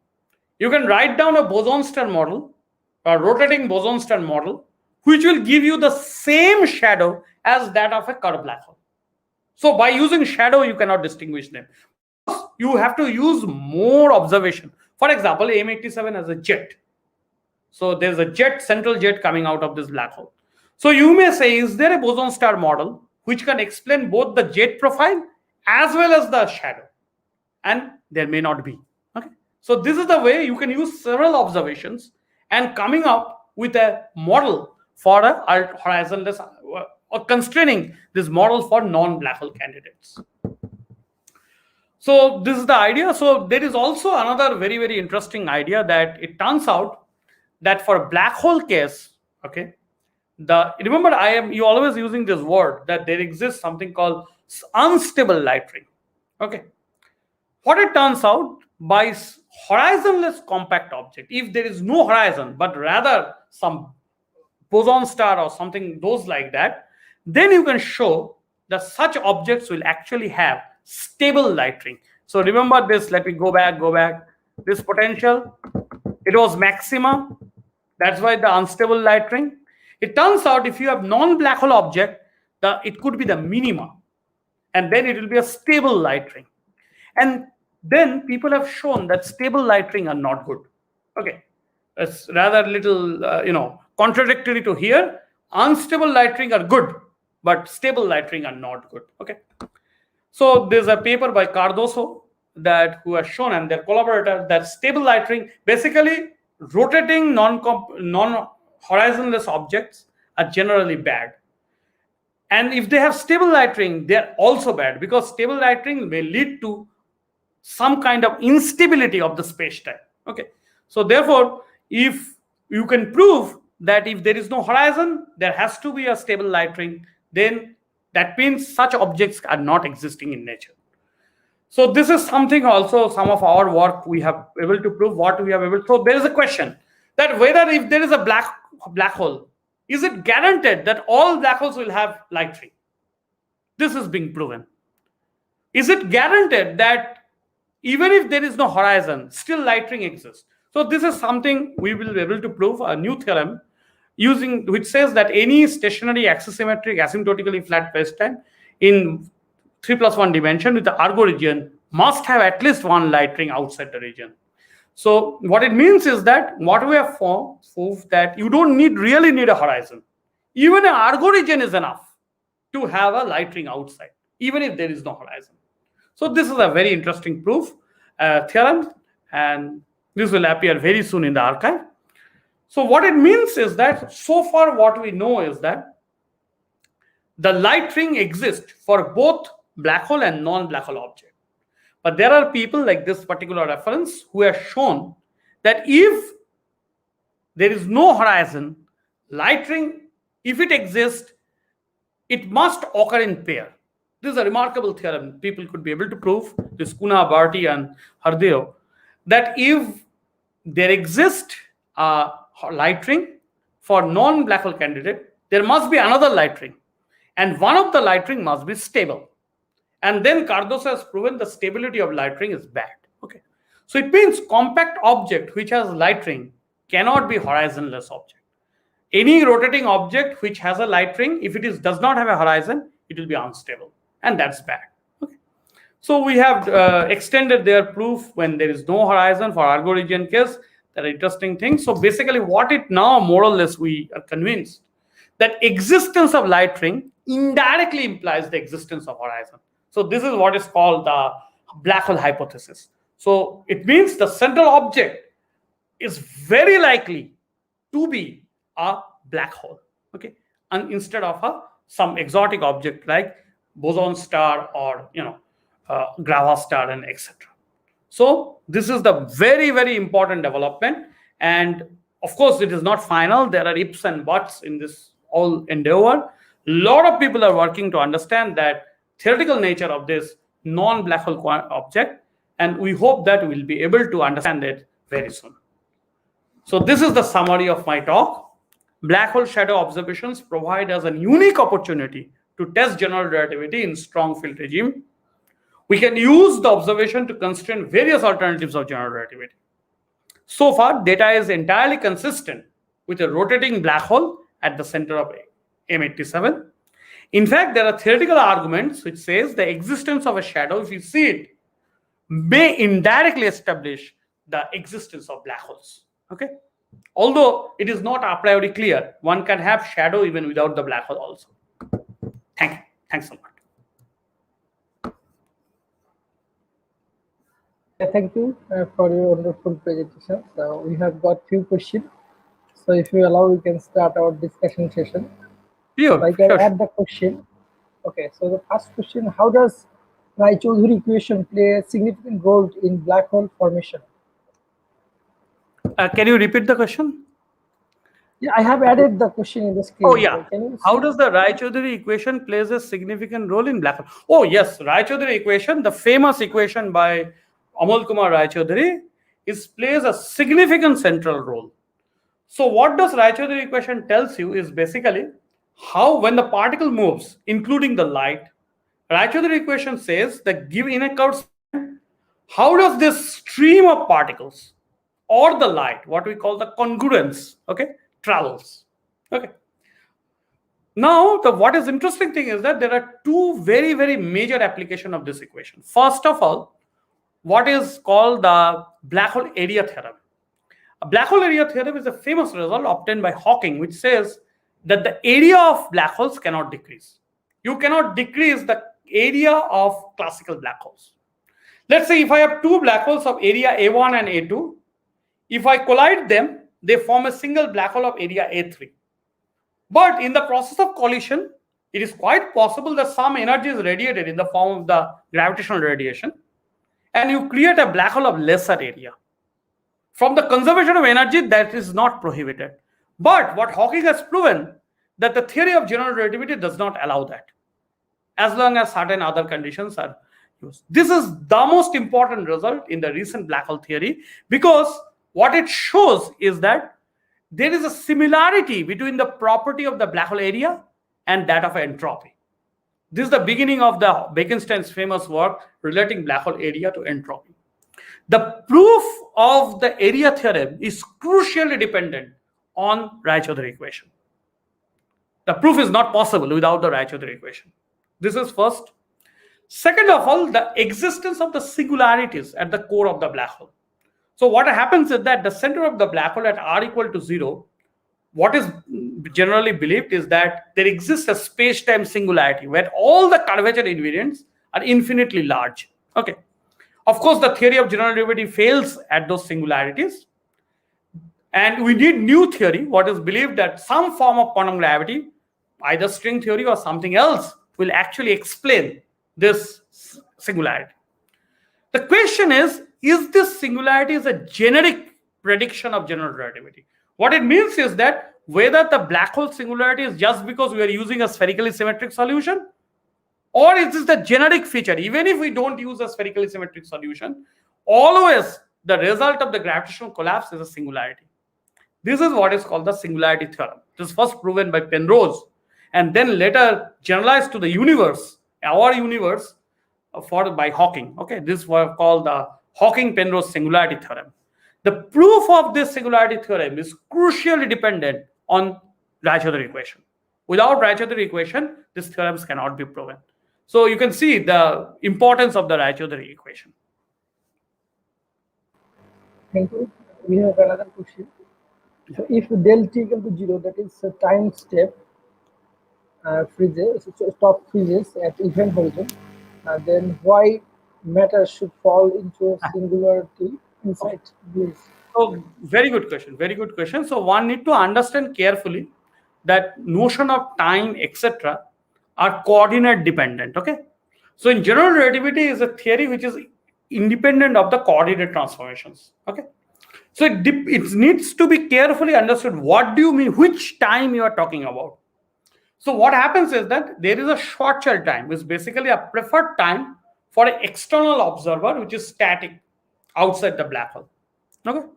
You can write down a boson star model, a rotating boson star model, which will give you the same shadow as that of a curved black hole. So by using shadow, you cannot distinguish them. you have to use more observation. For example, M87 has a jet. So there's a jet, central jet coming out of this black hole. So you may say, is there a boson star model which can explain both the jet profile as well as the shadow? And there may not be. Okay. So this is the way you can use several observations and coming up with a model for a horizonless or constraining this model for non-black hole candidates. So this is the idea. So there is also another very, very interesting idea that it turns out that for a black hole case, okay, remember you always using this word that there exists something called unstable light ring. Okay. What it turns out, by horizonless compact object, if there is no horizon but rather some boson star or something those like that, then you can show that such objects will actually have stable light ring. So remember this, let me go back. This potential, it was maxima. That's why the unstable light ring. It turns out if you have non-black hole object, it could be the minima. And then it will be a stable light ring. And then people have shown that stable light ring are not good. Okay. It's rather little, contradictory to here. Unstable light ring are good, but stable light ring are not good. Okay. So there's a paper by Cardoso who has shown, and their collaborator, that stable light ring, basically rotating non-horizonless objects are generally bad. And if they have stable light ring, they're also bad, because stable light ring may lead to some kind of instability of the space-time. Okay. So therefore, if you can prove that if there is no horizon, there has to be a stable light ring, then that means such objects are not existing in nature. So this is something also, some of our work we have able to prove what we have able. So there is a question that whether if there is a black hole, is it guaranteed that all black holes will have light ring? This is being proven. Is it guaranteed that even if there is no horizon, still light ring exists? So this is something we will be able to prove, a new theorem which says that any stationary axisymmetric asymptotically flat spacetime in 3+1 dimension with the Argo region must have at least one light ring outside the region. So what it means is that what we have proved that you don't really need a horizon. Even an Argo region is enough to have a light ring outside, even if there is no horizon. So this is a very interesting proof, theorem, and this will appear very soon in the archive. So what it means is that so far what we know is that the light ring exists for both black hole and non-black hole object. But there are people like this particular reference who have shown that if there is no horizon, light ring, if it exists, it must occur in pair. This is a remarkable theorem. People could be able to prove, this Kuna, Bharti, and Hardeo, that if there exists a light ring for non-black hole candidate, there must be another light ring, and one of the light ring must be stable. And then Cardoso has proven the stability of light ring is bad. Okay, so it means compact object which has light ring cannot be horizonless object. Any rotating object which has a light ring, if it does not have a horizon, it will be unstable, and that's bad. Okay, so we have extended their proof when there is no horizon for Argo region case. That are interesting things. So basically, what it now more or less we are convinced that existence of light ring indirectly implies the existence of horizon. So this is what is called the black hole hypothesis. So it means the central object is very likely to be a black hole. Okay, and instead of some exotic object like boson star or Grava star and etc. So this is the very, very important development. And of course, it is not final. There are ifs and buts in this whole endeavor. A lot of people are working to understand that theoretical nature of this non-black hole object. And we hope that we'll be able to understand it very soon. So this is the summary of my talk. Black hole shadow observations provide us a unique opportunity to test general relativity in strong field regime. We can use the observation to constrain various alternatives of general relativity. So far, data is entirely consistent with a rotating black hole at the center of M87. In fact, there are theoretical arguments which says the existence of a shadow, if you see it may indirectly establish the existence of black holes. Okay, although it is not a priori clear, one can have shadow even without the black hole also. Thank you. Thanks a lot. Yeah, thank you for your wonderful presentation. So we have got few questions. So if you allow, we can start our discussion session. So Sure, I can sure. add the question. Okay, so the first question: how does Raychaudhuri equation play a significant role in black hole formation? Can you repeat the question? Yeah, I have added the question in the Oh screen. yeah. So can you How see? does the Raychaudhuri equation plays a significant role in black hole? Oh yes, Raychaudhuri equation, the famous equation by Amol Kumar Raychaudhuri, is plays a significant central role. So what does Raychaudhuri equation tells you is basically how when the particle moves, including the light, Raychaudhuri equation says that give in a curved segment, how does this stream of particles or the light, what we call the congruence, okay, travels. Okay. Now, the what is interesting thing is that there are two very major application of this equation. First of all, what is called the black hole area theorem. A black hole area theorem is a famous result obtained by Hawking, which says that the area of black holes cannot decrease. You cannot decrease the area of classical black holes. Let's say if I have two black holes of area A1 and A2, if I collide them, they form a single black hole of area A3. But in the process of collision, it is quite possible that some energy is radiated in the form of the gravitational radiation, and you create a black hole of lesser area. From the conservation of energy, that is not prohibited. But what Hawking has proven, that the theory of general relativity does not allow that, as long as certain other conditions are used. This is the most important result in the recent black hole theory, because what it shows is that there is a similarity between the property of the black hole area and that of entropy. This is the beginning of the Bekenstein's famous work relating black hole area to entropy. The proof of the area theorem is crucially dependent on Raychaudhuri equation. The proof is not possible without the Raychaudhuri equation. This is first. Second of all, the existence of the singularities at the core of the black hole. So what happens is that the center of the black hole at r equal to 0, what is generally believed is that there exists a space-time singularity where all the curvature invariants are infinitely large. Okay. Of course, the theory of general relativity fails at those singularities. And we need new theory, what is believed that some form of quantum gravity, either string theory or something else, will actually explain this singularity. The question is this singularity is a generic prediction of general relativity? What it means is that whether the black hole singularity is just because we are using a spherically symmetric solution, or is this the generic feature? Even if we don't use a spherically symmetric solution, always the result of the gravitational collapse is a singularity. This is what is called the singularity theorem. This was first proven by Penrose and then later generalized to the universe, our universe, by Hawking. Okay, this was called the Hawking-Penrose singularity theorem. The proof of this singularity theorem is crucially dependent on Raychaudhuri equation. Without Raychaudhuri equation, these theorems cannot be proven. So you can see the importance of the Raychaudhuri equation. Thank you. We have another question. So if del t equal to 0, that is a time step freezes, stop freezes at event horizon, then why matter should fall into a singularity inside this? So very good question. Very good question. So one need to understand carefully that notion of time, etc., are coordinate dependent. Okay. So in general relativity is a theory which is independent of the coordinate transformations. Okay. So it needs to be carefully understood. What do you mean? Which time you are talking about? So what happens is that there is a Schwarzschild time, which is basically a preferred time for an external observer, which is static outside the black hole. Okay.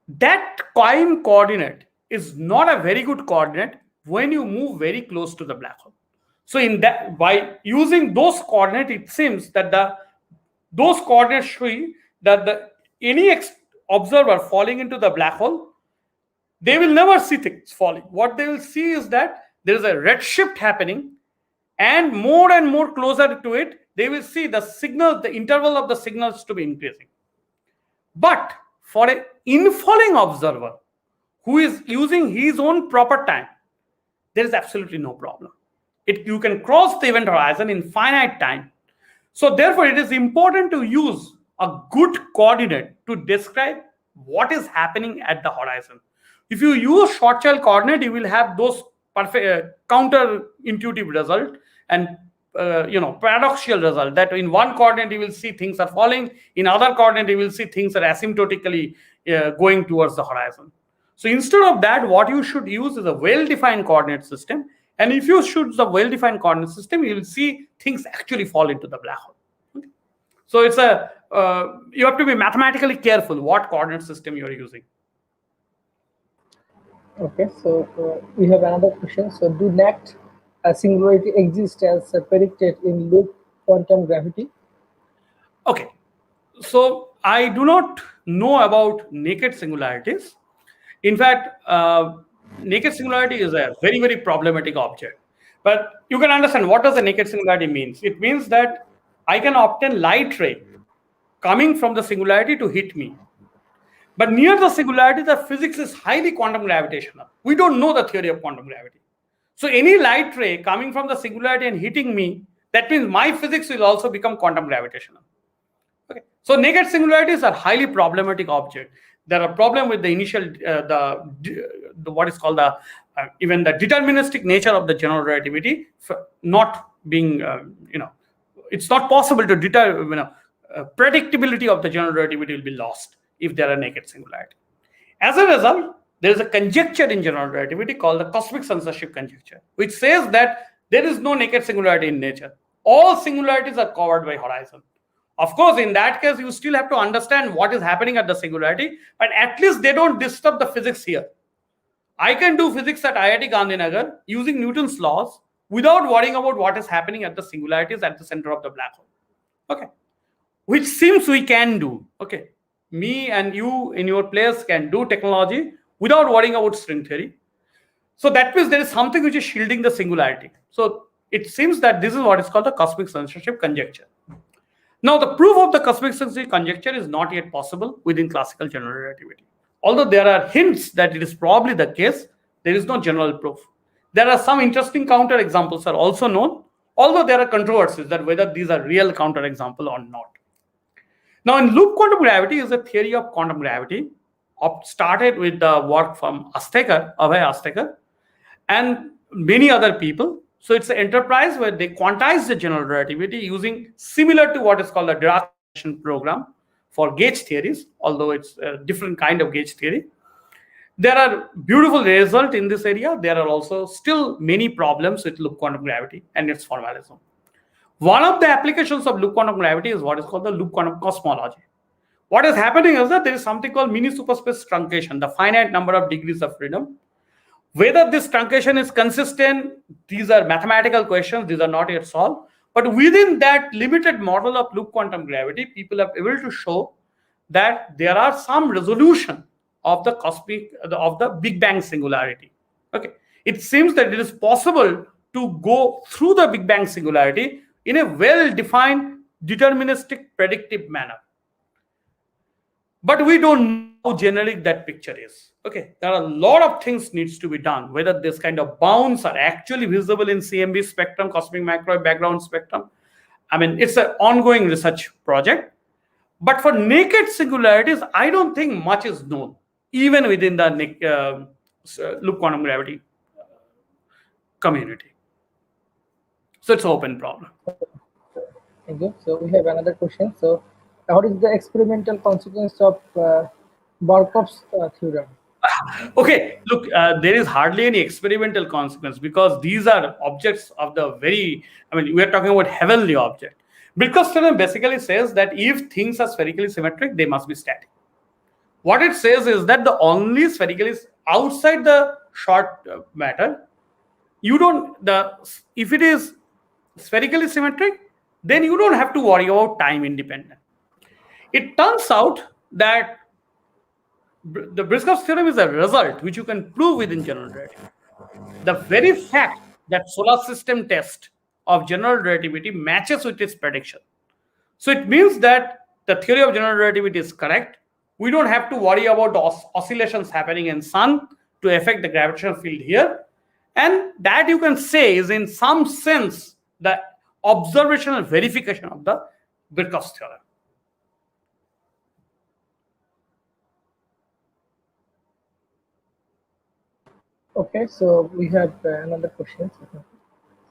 That time coordinate is not a very good coordinate when you move very close to the black hole. So in that, by using those coordinates, it seems that those coordinates show that any observer falling into the black hole, they will never see things falling. What they will see is that there is a redshift happening, and more closer to it, they will see the signal, the interval of the signals to be increasing. But for an infalling observer who is using his own proper time, there is absolutely no problem. You can cross the event horizon in finite time. So therefore, it is important to use a good coordinate to describe what is happening at the horizon. If you use short shell coordinate, you will have those perfect counter-intuitive result and paradoxical result, that in one coordinate you will see things are falling, in other coordinate you will see things are asymptotically going towards the horizon. So instead of that, what you should use is a well-defined coordinate system. And if you choose the well-defined coordinate system, you will see things actually fall into the black hole. Okay? So it's you have to be mathematically careful what coordinate system you are using. Okay, so we have another question. So do NACT singularity exist as predicted in loop quantum gravity? Okay, so I do not know about naked singularities. In fact, naked singularity is a very, very problematic object. But you can understand what does a naked singularity means. It means that I can obtain light ray coming from the singularity to hit me. But near the singularity, the physics is highly quantum gravitational. We don't know the theory of quantum gravity. So any light ray coming from the singularity and hitting me, that means my physics will also become quantum gravitational. Okay. So naked singularities are highly problematic object. There are problems with the initial, the what is called the even the deterministic nature of the general relativity not being, it's not possible to predictability of the general relativity will be lost if there are naked singularity. As a result, there is a conjecture in general relativity called the cosmic censorship conjecture, which says that there is no naked singularity in nature. All singularities are covered by horizon. Of course, in that case, you still have to understand what is happening at the singularity, but at least they don't disturb the physics here. I can do physics at IIT Gandhinagar using Newton's laws without worrying about what is happening at the singularities at the center of the black hole. Okay, which seems we can do. Okay, me and you in your place can do technology without worrying about string theory. So that means there is something which is shielding the singularity. So it seems that this is what is called the cosmic censorship conjecture. Now, the proof of the cosmic censorship conjecture is not yet possible within classical general relativity. Although there are hints that it is probably the case, there is no general proof. There are some interesting counterexamples are also known, although there are controversies that whether these are real counterexamples or not. Now, in loop quantum gravity is a theory of quantum gravity, started with the work from Abhay Astekar, and many other people. So it's an enterprise where they quantize the general relativity using similar to what is called the Dirac program for gauge theories, although it's a different kind of gauge theory. There are beautiful results in this area. There are also still many problems with loop quantum gravity and its formalism. One of the applications of loop quantum gravity is what is called the loop quantum cosmology. What is happening is that there is something called mini superspace truncation, the finite number of degrees of freedom. Whether this truncation is consistent, these are mathematical questions, these are not yet solved. But within that limited model of loop quantum gravity, people are able to show that there are some resolution of the Big Bang singularity. Okay, it seems that it is possible to go through the Big Bang singularity in a well-defined, deterministic, predictive manner. But we don't know how generic that picture is. Okay, there are a lot of things needs to be done. Whether this kind of bounds are actually visible in CMB spectrum, cosmic microwave background spectrum. I mean, it's an ongoing research project. But for naked singularities, I don't think much is known, even within the loop quantum gravity community. So it's an open problem. Thank you. So we have another question. So what is the experimental consequence of Markov's theorem? Okay, look, there is hardly any experimental consequence because these are objects of the very, we are talking about heavenly object. Because theorem basically says that if things are spherically symmetric, they must be static. What it says is that the only spherically outside the short matter, if it is spherically symmetric, then you don't have to worry about time independent. It turns out that the Briscoe's theorem is a result which you can prove within general relativity. The very fact that solar system test of general relativity matches with its prediction. So it means that the theory of general relativity is correct. We don't have to worry about the oscillations happening in sun to affect the gravitational field here. And that you can say is in some sense the observational verification of the Birkhoff's theorem. Okay, so we have another question.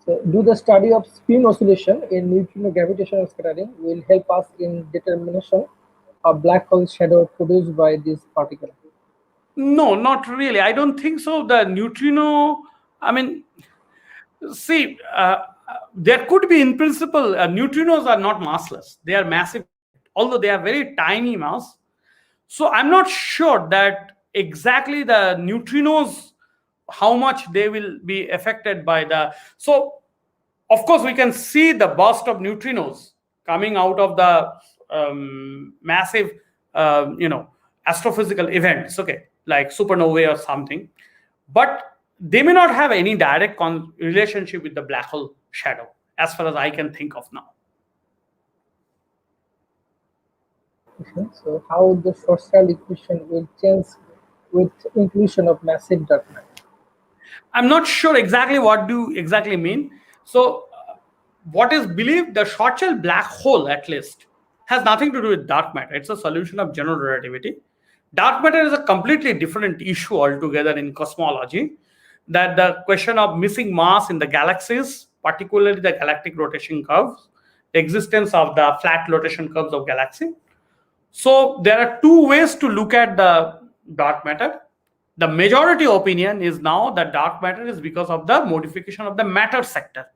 So, do the study of spin oscillation in neutrino gravitational scattering will help us in determination of black hole shadow produced by this particle? No, not really. I don't think so. The neutrino, I mean, see, there could be in principle, neutrinos are not massless. They are massive, although they are very tiny mass. So I'm not sure that exactly the neutrinos, how much they will be affected by the. So of course, we can see the burst of neutrinos coming out of the massive, astrophysical events, okay, like supernovae or something. But they may not have any direct relationship with the black hole shadow, as far as I can think of now. Okay, so, how the Schwarzschild equation will change with inclusion of massive dark matter? I'm not sure exactly what do you exactly mean. So, what is believed, the Schwarzschild black hole at least has nothing to do with dark matter. It's a solution of general relativity. Dark matter is a completely different issue altogether in cosmology. That the question of missing mass in the galaxies, particularly the galactic rotation curves, the existence of the flat rotation curves of galaxy. So there are two ways to look at the dark matter. The majority opinion is now that dark matter is because of the modification of the matter sector.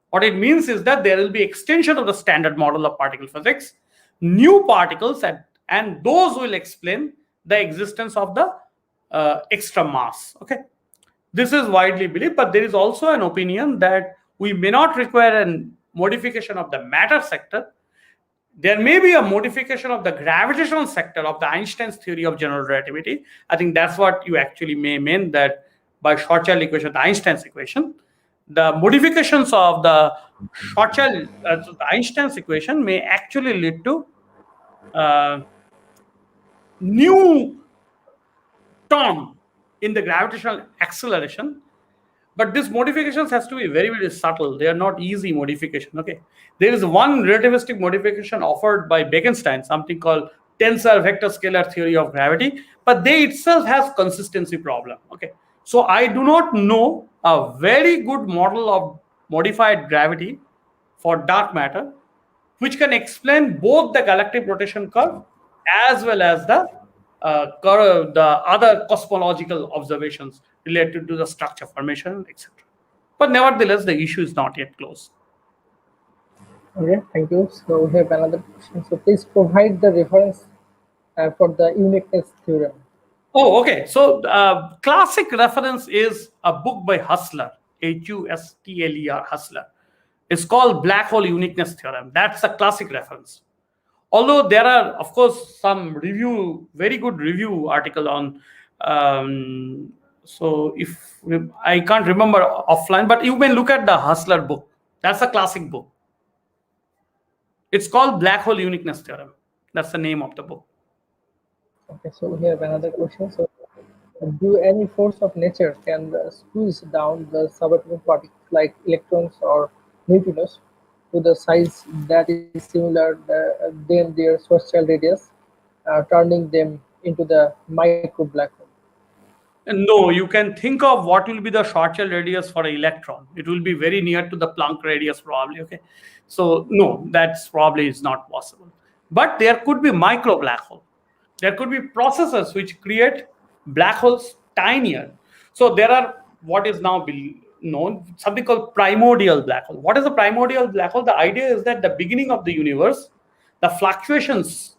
What it means is that there will be extension of the standard model of particle physics, new particles, and those will explain the existence of the extra mass. Okay, this is widely believed, but there is also an opinion that we may not require a modification of the matter sector. There may be a modification of the gravitational sector of the Einstein's theory of general relativity. I think that's what you actually may mean, that by Schwarzschild equation, the Einstein's equation, the modifications of the Schwarzschild, the Einstein's equation may actually lead to new term in the gravitational acceleration. But these modifications has to be very, very subtle. They are not easy modification. Okay, there is one relativistic modification offered by Bekenstein, something called tensor vector scalar theory of gravity, but they itself has consistency problem. Okay, so I do not know a very good model of modified gravity for dark matter which can explain both the galactic rotation curve as well as the other cosmological observations related to the structure formation, etc. But nevertheless, the issue is not yet closed. Okay, thank you. So we have another question. So please provide the reference for the uniqueness theorem. Oh, okay. So classic reference is a book by Hustler, Hustler. Hustler. It's called Black Hole Uniqueness Theorem. That's a classic reference. Although there are, of course, some very good review article on. So if I can't remember offline, but you may look at the Hustler book. That's a classic book. It's called Black Hole Uniqueness Theorem. That's the name of the book. Okay, so we have another question. So, do any force of nature can squeeze down the subatomic particles like electrons or neutrinos to the size that is similar than their Schwarzschild radius, turning them into the micro black hole? No, you can think of what will be the Schwarzschild radius for an electron. It will be very near to the Planck radius, probably. Okay, so no, that's probably is not possible. But there could be micro black hole. There could be processes which create black holes tinier. So there are what is now known something called primordial black hole. What is a primordial black hole? The idea is that the beginning of the universe, the fluctuations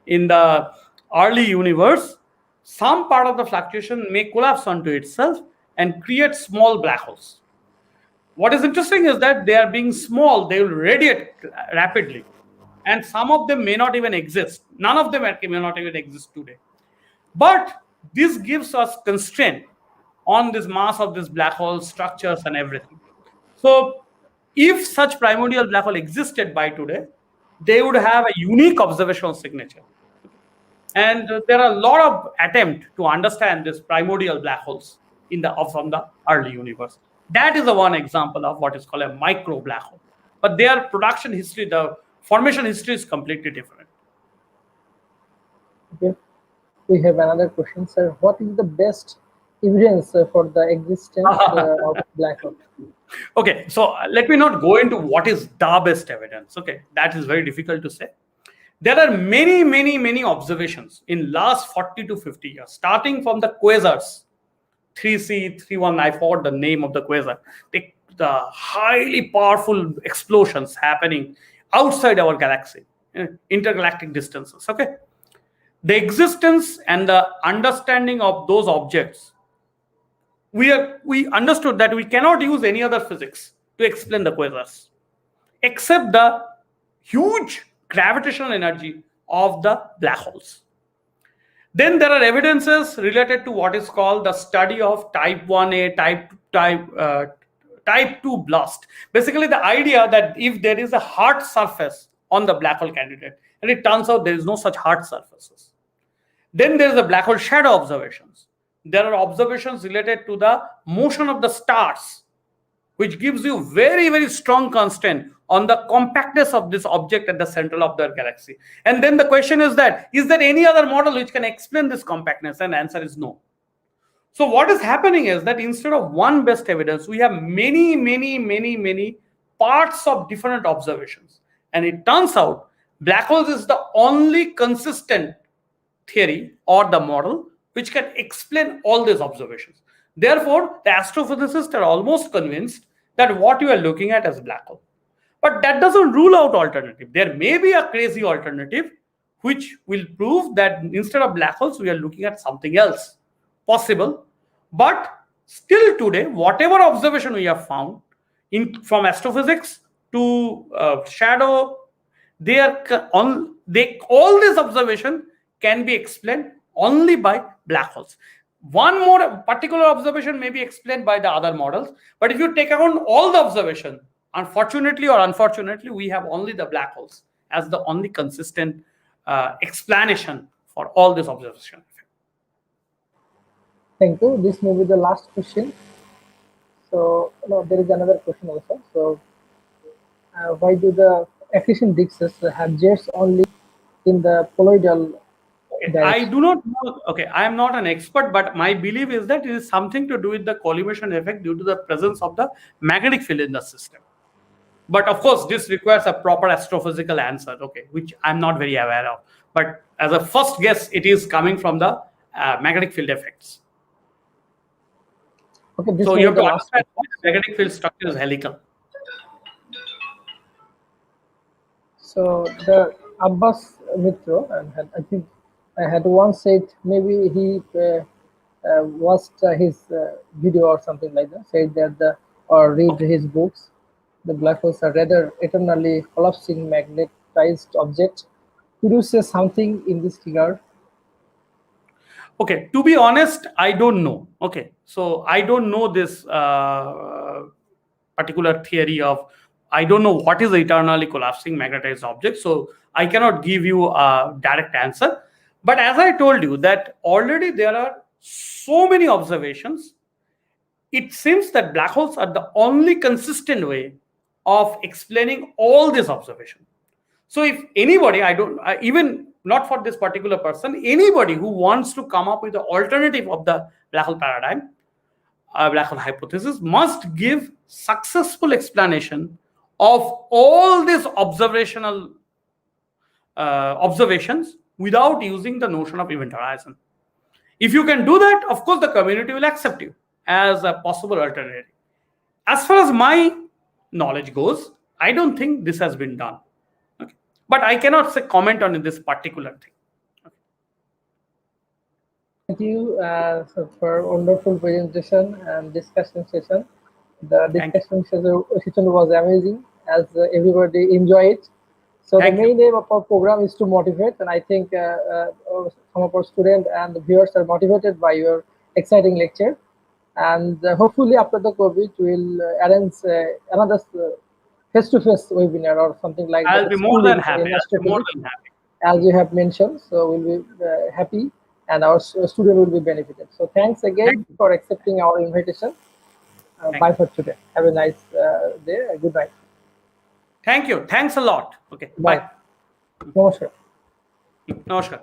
in the early universe, some part of the fluctuation may collapse onto itself and create small black holes. What is interesting is that they are being small, they will radiate rapidly. And some of them may not even exist. None of them may not even exist today. But this gives us constraint on this mass of this black hole structures and everything. So If such primordial black hole existed by today, they would have a unique observational signature. And there are a lot of attempts to understand this primordial black holes from the early universe. That is the one example of what is called a micro black hole. But their production history, the formation history is completely different. Okay. We have another question, sir. What is the best evidence for the existence of black hole? Okay, so let me not go into what is the best evidence. Okay, that is very difficult to say. There are many observations in last 40 to 50 years, starting from the quasars, 3C, 31, I forgot the name of the quasar, the highly powerful explosions happening outside our galaxy, intergalactic distances. Okay, the existence and the understanding of those objects, we understood that we cannot use any other physics to explain the quasars except the huge gravitational energy of the black holes. Then there are evidences related to what is called the study of type 1a, type 2 blast. Basically, the idea that if there is a hard surface on the black hole candidate, and it turns out there is no such hard surfaces. Then there is a black hole shadow observations. There are observations related to the motion of the stars, which gives you very strong constant on the compactness of this object at the center of the galaxy. And then the question is that, is there any other model which can explain this compactness? And the answer is no. So what is happening is that instead of one best evidence, we have many parts of different observations. And it turns out black holes is the only consistent theory or the model which can explain all these observations. Therefore, the astrophysicists are almost convinced that what you are looking at is black hole. But that doesn't rule out alternative. There may be a crazy alternative which will prove that instead of black holes, we are looking at something else possible. But still today, whatever observation we have found from astrophysics to shadow, all these observations can be explained only by black holes. One more particular observation may be explained by the other models, but if you take account all the observation, unfortunately or unfortunately, we have only the black holes as the only consistent explanation for all this observation. Thank you. This may be the last question. So there is another question also. So why do the accretion disks have jets only in the poloidal direction? I do not know. Okay, I am not an expert, but my belief is that it is something to do with the collimation effect due to the presence of the magnetic field in the system. But of course, this requires a proper astrophysical answer, okay, which I'm not very aware of. But as a first guess, it is coming from the magnetic field effects. Okay, so you have to understand why the magnetic field structure is helical. So the Abbas Mitra, and I think I had once said maybe he watched his video or something like that, said that or read his books. The black holes are rather eternally collapsing magnetized objects. Could you say something in this regard? Okay, to be honest, I don't know. Okay, so I don't know this particular theory of, I don't know what is the eternally collapsing magnetized object. So I cannot give you a direct answer. But as I told you that already there are so many observations, it seems that black holes are the only consistent way of explaining all these observations. So if anybody, even not for this particular person, anybody who wants to come up with the alternative of the black hole paradigm, black hole hypothesis, must give successful explanation of all these observations without using the notion of event horizon. If you can do that, of course, the community will accept you as a possible alternative. As far as my knowledge goes, I don't think this has been done. Okay. But I cannot say comment on this particular thing. Okay. Thank you for wonderful presentation and discussion session. The discussion session was amazing, as everybody enjoyed it. So the main aim of our program is to motivate, and I think some of our students and the viewers are motivated by your exciting lecture. And hopefully after the COVID, we'll arrange another face-to-face webinar or something like I'll that, be more than schooling happy. in I'll be more astrophysics, than happy. as you have mentioned. So we'll be happy, and our student will be benefited. So thanks Thank again you. for accepting our invitation. Thank Bye you. for today. Have a nice day. Good night. Thank you. Thanks a lot. Okay. Bye. Bye. Namaskar. Namaskar.